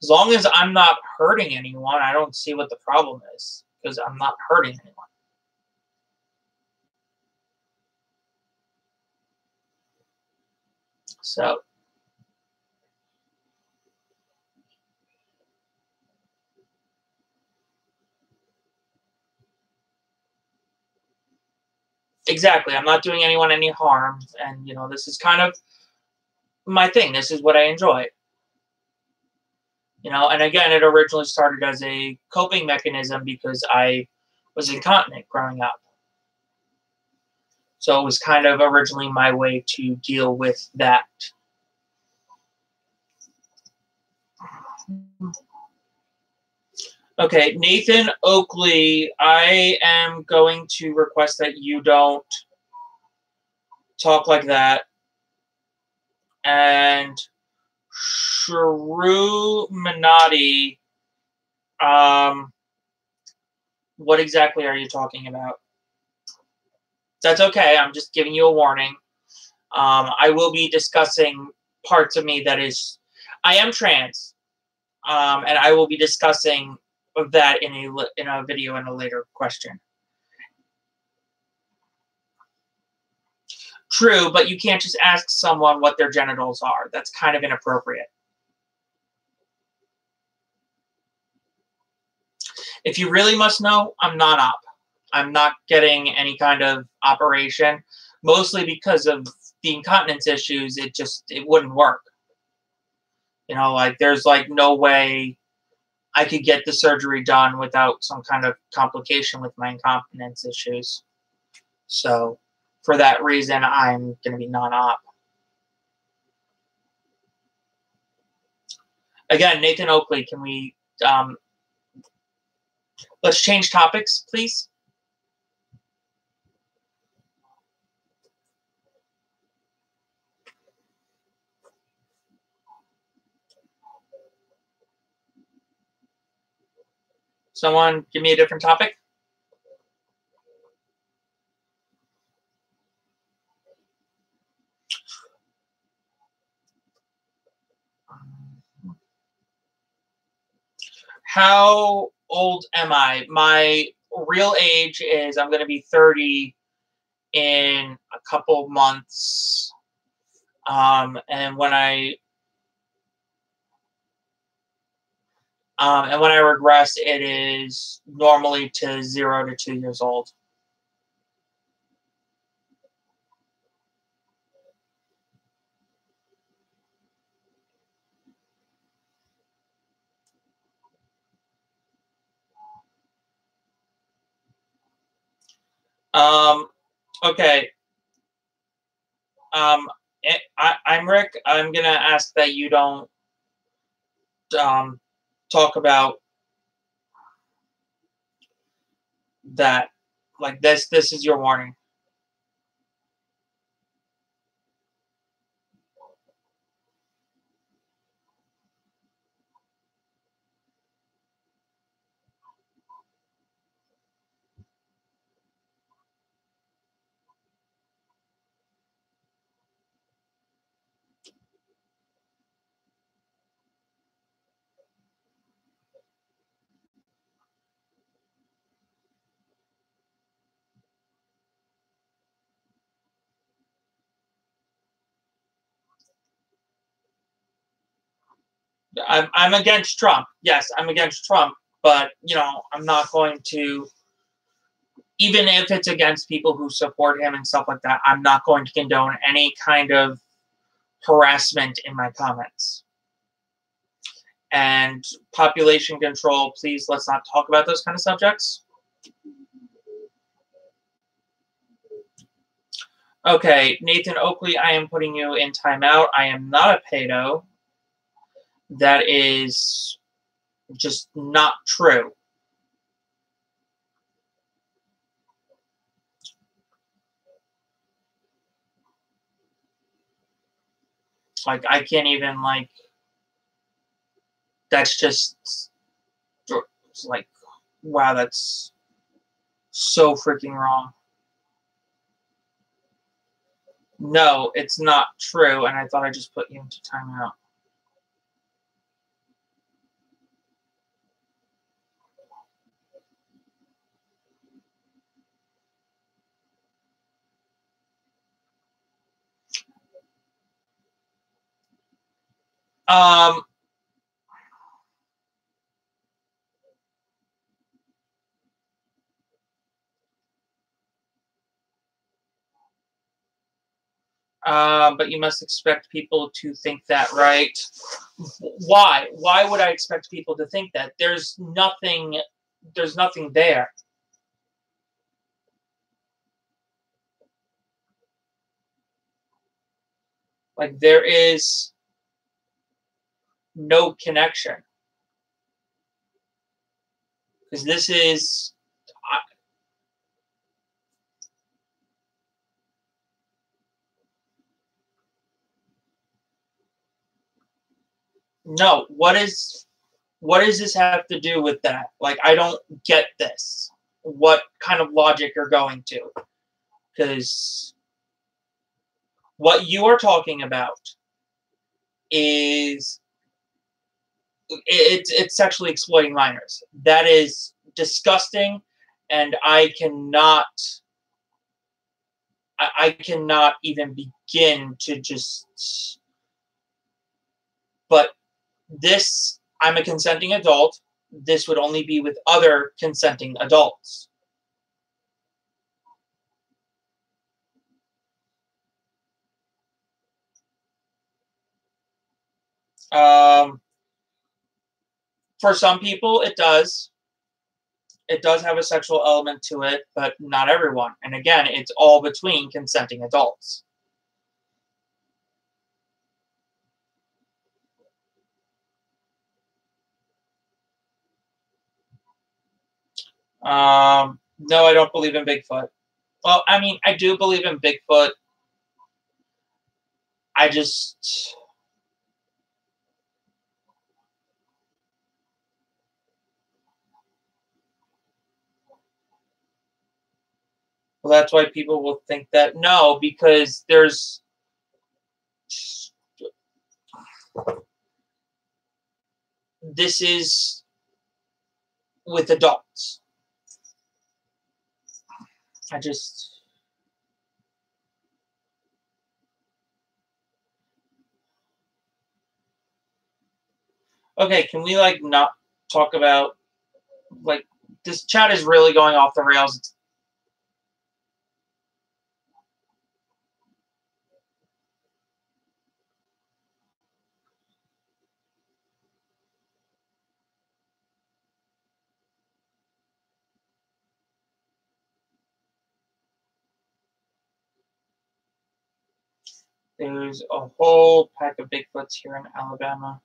as long as I'm not hurting anyone, I don't see what the problem is because I'm not hurting anyone. So exactly, I'm not doing anyone any harm, and this is kind of my thing. This is what I enjoy. And again, it originally started as a coping mechanism because I was incontinent growing up. So it was kind of originally my way to deal with that. Okay, Nathan Oakley, I am going to request that you don't talk like that. And Shrew Minotti, what exactly are you talking about? That's okay. I'm just giving you a warning. I will be discussing parts of me that is... I am trans. And I will be discussing that in a video in a later question. True, but you can't just ask someone what their genitals are. That's kind of inappropriate. If you really must know, I'm not op. I'm not getting any kind of operation, mostly because of the incontinence issues. It wouldn't work. There's no way I could get the surgery done without some kind of complication with my incontinence issues. So for that reason, I'm going to be non-op. Again, Nathan Oakley, can we, let's change topics, please? Someone give me a different topic. How old am I? My real age is I'm going to be 30 in a couple months. And when I regress, it is normally to 0 to 2 years old. Okay. I'm Rick. I'm gonna ask that you don't talk about that. Like this. This is your warning. I'm against Trump. Yes, I'm against Trump. But you know, I'm not going to. Even if it's against people who support him and stuff like that, I'm not going to condone any kind of harassment in my comments. And population control, please, let's not talk about those kind of subjects. Okay, Nathan Oakley, I am putting you in timeout. I am not a pedo. That is just not true. Like, I can't even, like, that's just, like, wow, that's so freaking wrong. No, it's not true, and I thought I just put you into timeout. But you must expect people to think that, right? Why? Why would I expect people to think that? There's nothing there. Like, there is no connection. Because this is... No, what does this have to do with that? Like, I don't get this. What kind of logic you're going to? Because what you are talking about is it's sexually exploiting minors. That is disgusting, and I cannot even begin to just. But this, I'm a consenting adult. This would only be with other consenting adults. For some people, it does. It does have a sexual element to it, but not everyone. And again, it's all between consenting adults. No, I don't believe in Bigfoot. Well, I mean, I do believe in Bigfoot. I just... Well, that's why people will think that. No, because there's... This is with adults. I just... Okay, can we, like, not talk about... Like, this chat is really going off the rails. There's a whole pack of Bigfoots here in Alabama.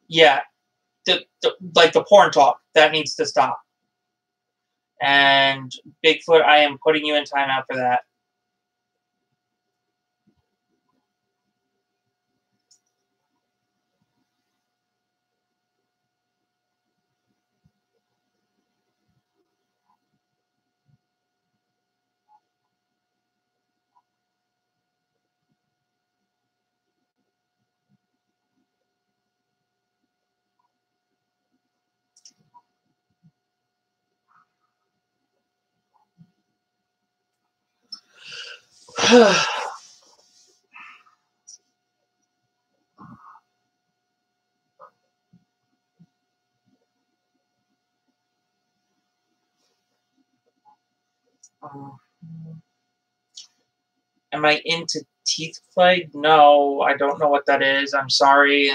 Yeah, like the porn talk, that needs to stop. And Bigfoot, I am putting you in timeout for that. Am I into teeth plague? No, I don't know what that is. I'm sorry.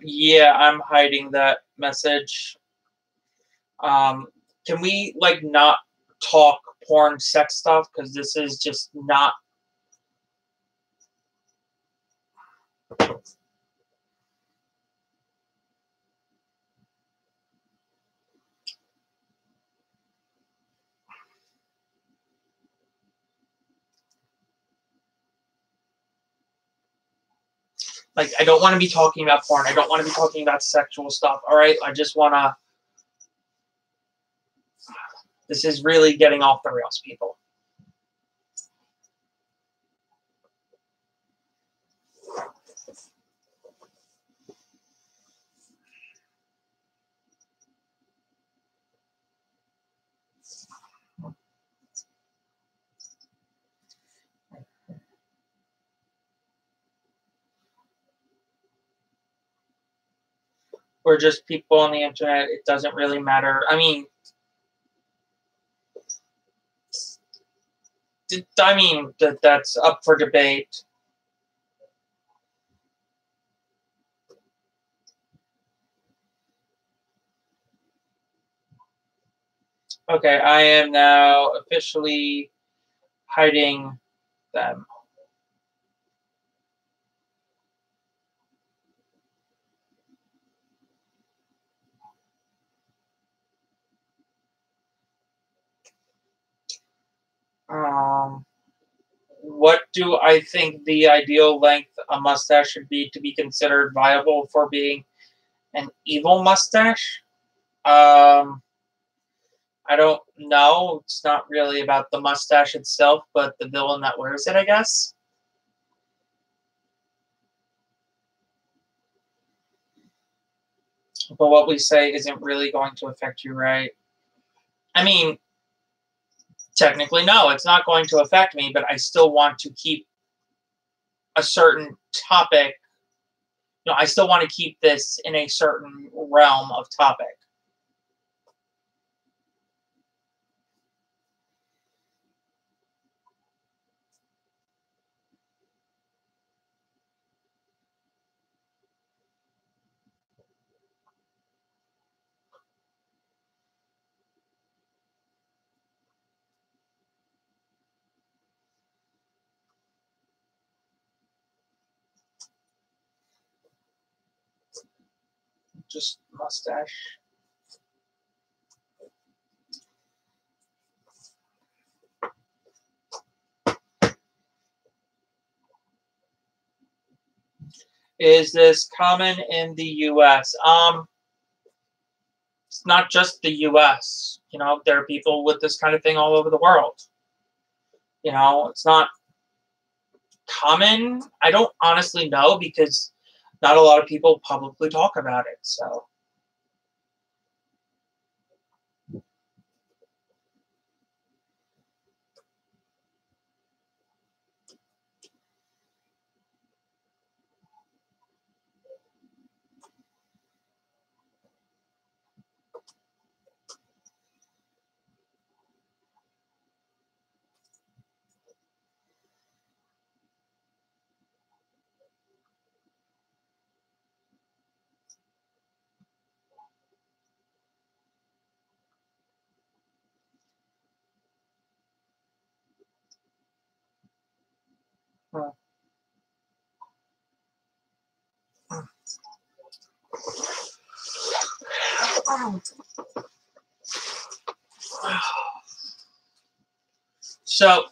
Yeah, I'm hiding that message. Can we, like, not talk porn sex stuff? Because this is just not... Like, I don't want to be talking about porn. I don't want to be talking about sexual stuff, all right? I just want to... This is really getting off the rails, people. We're just people on the internet. It doesn't really matter. I mean, that's up for debate. Okay, I am now officially hiding them. What do I think the ideal length a mustache should be to be considered viable for being an evil mustache? I don't know. It's not really about the mustache itself, but the villain that wears it, I guess. But what we say isn't really going to affect you, right? I mean, Technically, no, it's not going to affect me, but I still want to keep a certain topic. I still want to keep this in a certain realm of topic. Just mustache. Is this common in the U.S.? It's not just the U.S. There are people with this kind of thing all over the world. It's not common. I don't honestly know because not a lot of people publicly talk about it. So. So,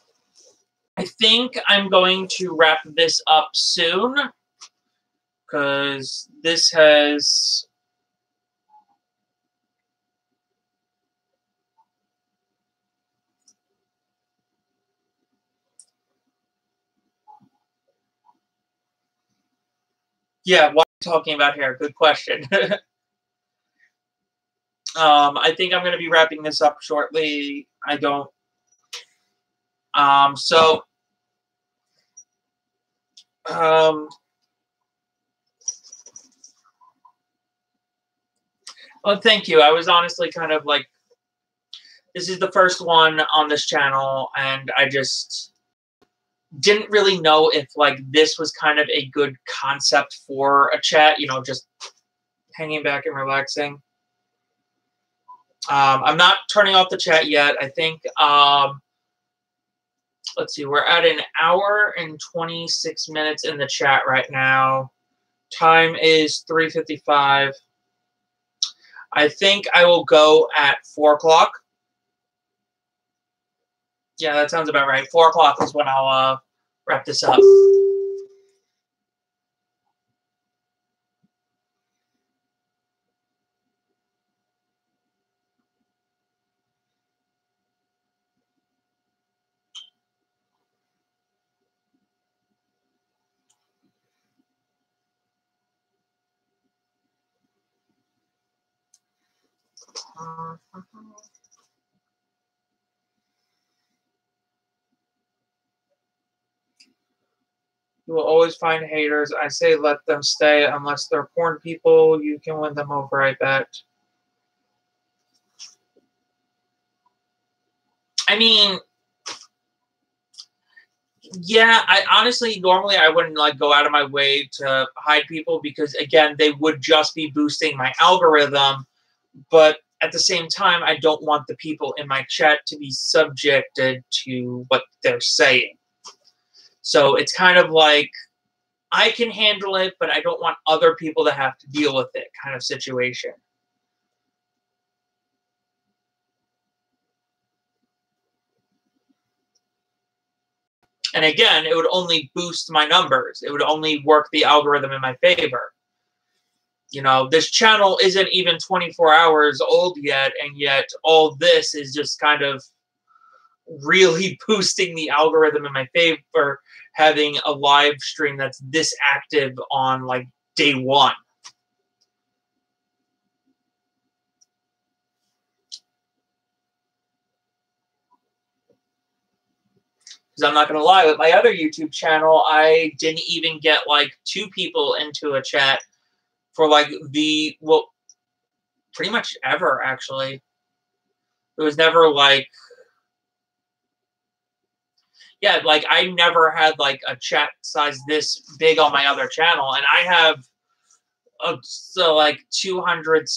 I think I'm going to wrap this up soon because this has... Yeah, what are you talking about here? Good question. I think I'm going to be wrapping this up shortly. I don't... So... Well, thank you. I was honestly kind of like... This is the first one on this channel, and I just didn't really know if, like, this was kind of a good concept for a chat, just hanging back and relaxing. I'm not turning off the chat yet. I think, let's see, we're at 1 hour and 26 minutes in the chat right now. Time is 3:55. I think I will go at 4 o'clock. Yeah, that sounds about right. 4 o'clock is when I'll wrap this up. You will always find haters. I say let them stay unless they're porn people. You can win them over, I bet. I mean, yeah, I honestly, normally I wouldn't like go out of my way to hide people because, again, they would just be boosting my algorithm. But at the same time, I don't want the people in my chat to be subjected to what they're saying. So it's kind of like, I can handle it, but I don't want other people to have to deal with it kind of situation. And again, it would only boost my numbers. It would only work the algorithm in my favor. This channel isn't even 24 hours old yet, and yet all this is just kind of really boosting the algorithm in my favor, having a live stream that's this active on, like, day one. Because I'm not going to lie, with my other YouTube channel, I didn't even get like 2 people into a chat for like well, pretty much ever, actually. It was never like, yeah, like I never had like a chat size this big on my other channel. And I have, so like 200,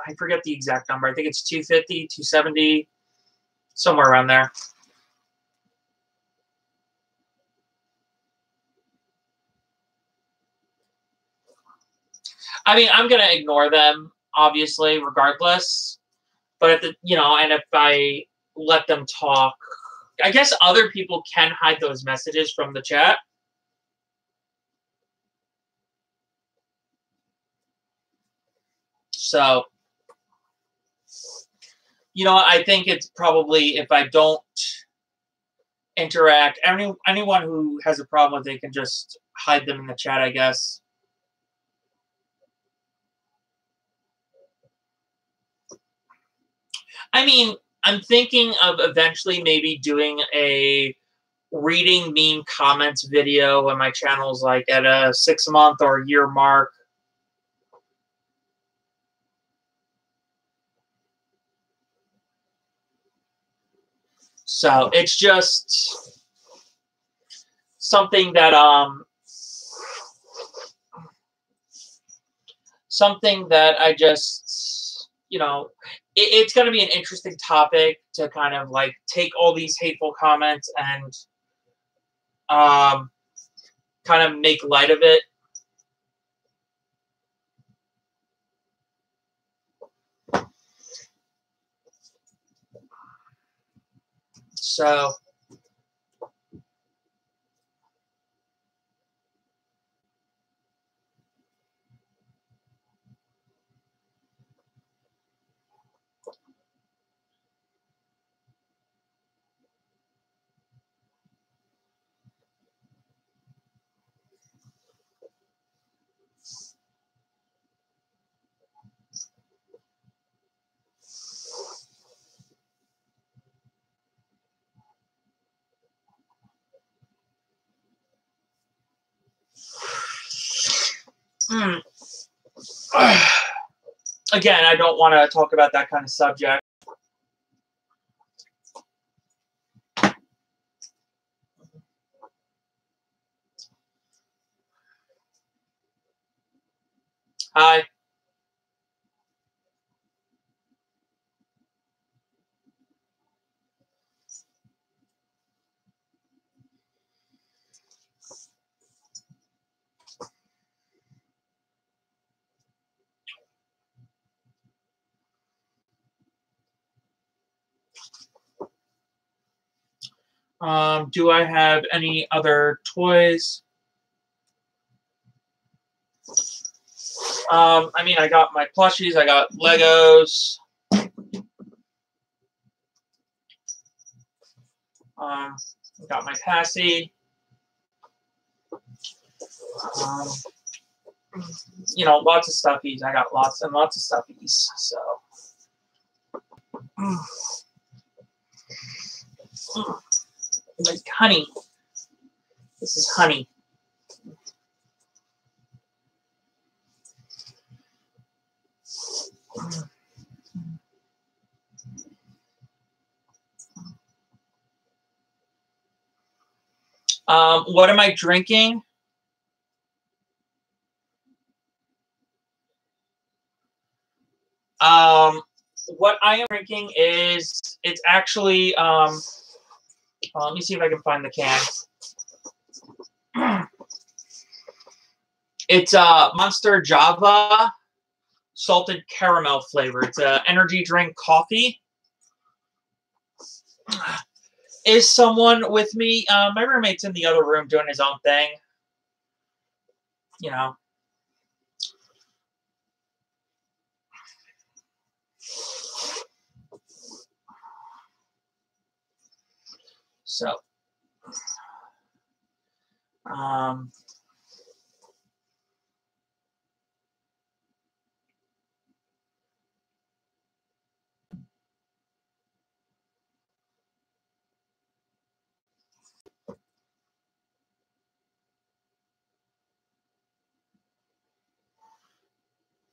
I forget the exact number. I think it's 250, 270, somewhere around there. I mean, I'm gonna ignore them, obviously, regardless. But if and if I let them talk, I guess other people can hide those messages from the chat. So, I think it's probably, if I don't interact, anyone who has a problem with it can just hide them in the chat, I guess. I mean, I'm thinking of eventually maybe doing a reading meme comments video when my channel's like at a 6-month or year mark. So it's just something that I just, it's going to be an interesting topic to kind of like take all these hateful comments and kind of make light of it. So again, I don't want to talk about that kind of subject. Hi. Do I have any other toys? I mean, I got my plushies. I got Legos. I got my Passy. Lots of stuffies. I got lots and lots of stuffies. So, like honey. This is honey. What am I drinking? What I am drinking is, it's actually, let me see if I can find the can. It's Monster Java salted caramel flavor. It's an energy drink coffee. Is someone with me? My roommate's in the other room doing his own thing. So,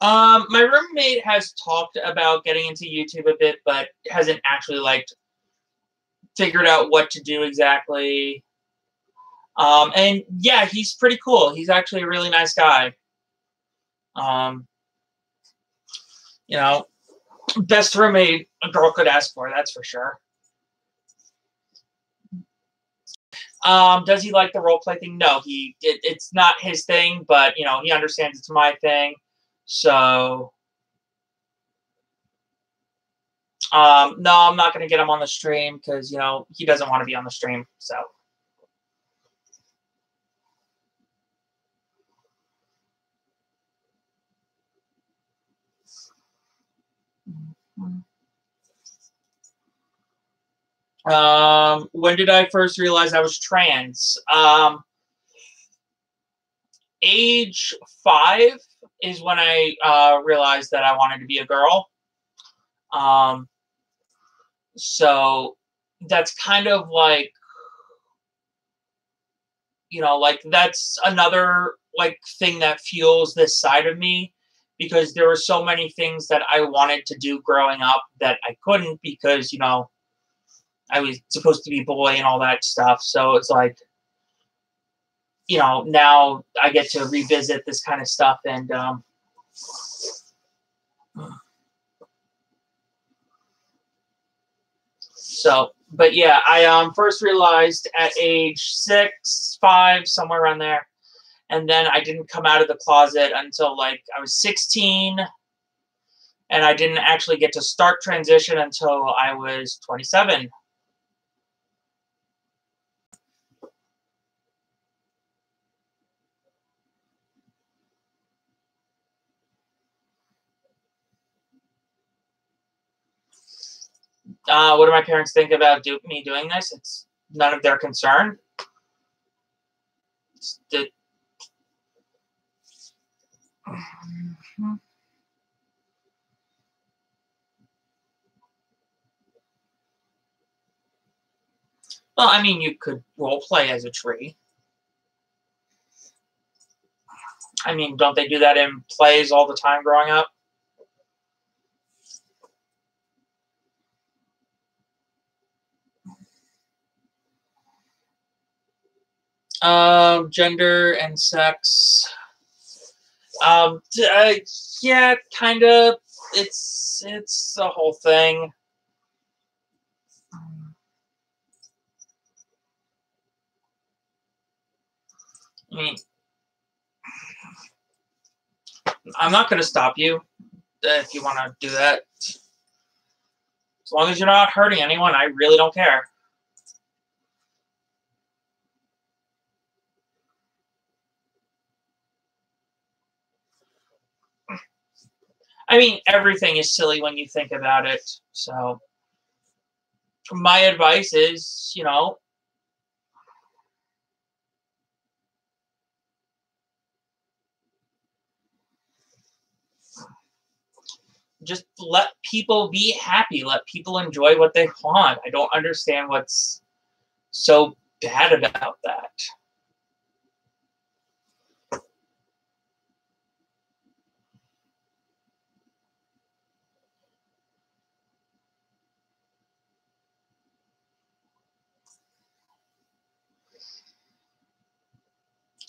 My roommate has talked about getting into YouTube a bit, but hasn't actually like figured out what to do exactly. And yeah, he's pretty cool. He's actually a really nice guy. Um, you know, best roommate a girl could ask for, that's for sure. Does he like the role play thing? No, it's not his thing, but you know, he understands it's my thing. So no, I'm not gonna get him on the stream because you know he doesn't want to be on the stream. So when did I first realize I was trans? Age 5 is when I realized that I wanted to be a girl. So that's kind of like, you know, like that's another like thing that fuels this side of me because there were so many things that I wanted to do growing up that I couldn't because, you know, I was supposed to be a boy and all that stuff. So it's like, you know, now I get to revisit this kind of stuff and so, but yeah, I first realized at age 6, 5, somewhere around there. And then I didn't come out of the closet until like I was 16. And I didn't actually get to start transition until I was 27. What do my parents think about me doing this? It's none of their concern. Well, I mean, you could role play as a tree. I mean, don't they do that in plays all the time growing up? Gender and sex. Yeah, kind of. It's a whole thing. I mean, I'm not going to stop you if you want to do that. As long as you're not hurting anyone, I really don't care. I mean, everything is silly when you think about it. So, my advice is, you know, just let people be happy. Let people enjoy what they want. I don't understand what's so bad about that.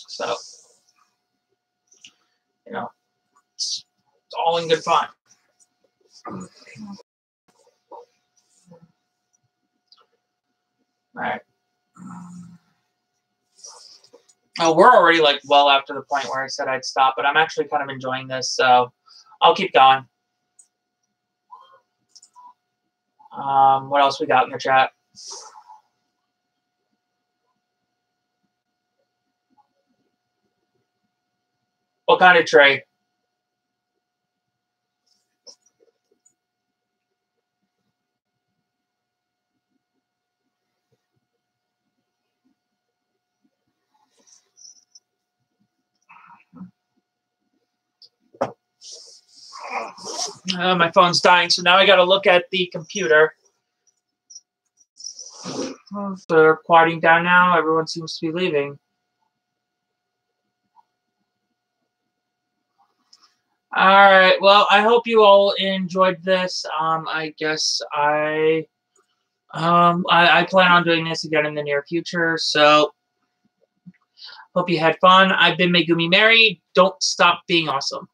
So, you know, it's all in good fun. All right. Oh, we're already like well after the point where I said I'd stop, but I'm actually kind of enjoying this, so I'll keep going. What else we got in the chat? What kind of tray? My phone's dying, so now I got to look at the computer. They're quieting down now. Everyone seems to be leaving. Alright, well, I hope you all enjoyed this. I guess I plan on doing this again in the near future, so hope you had fun. I've been Megumi Mary. Don't stop being awesome.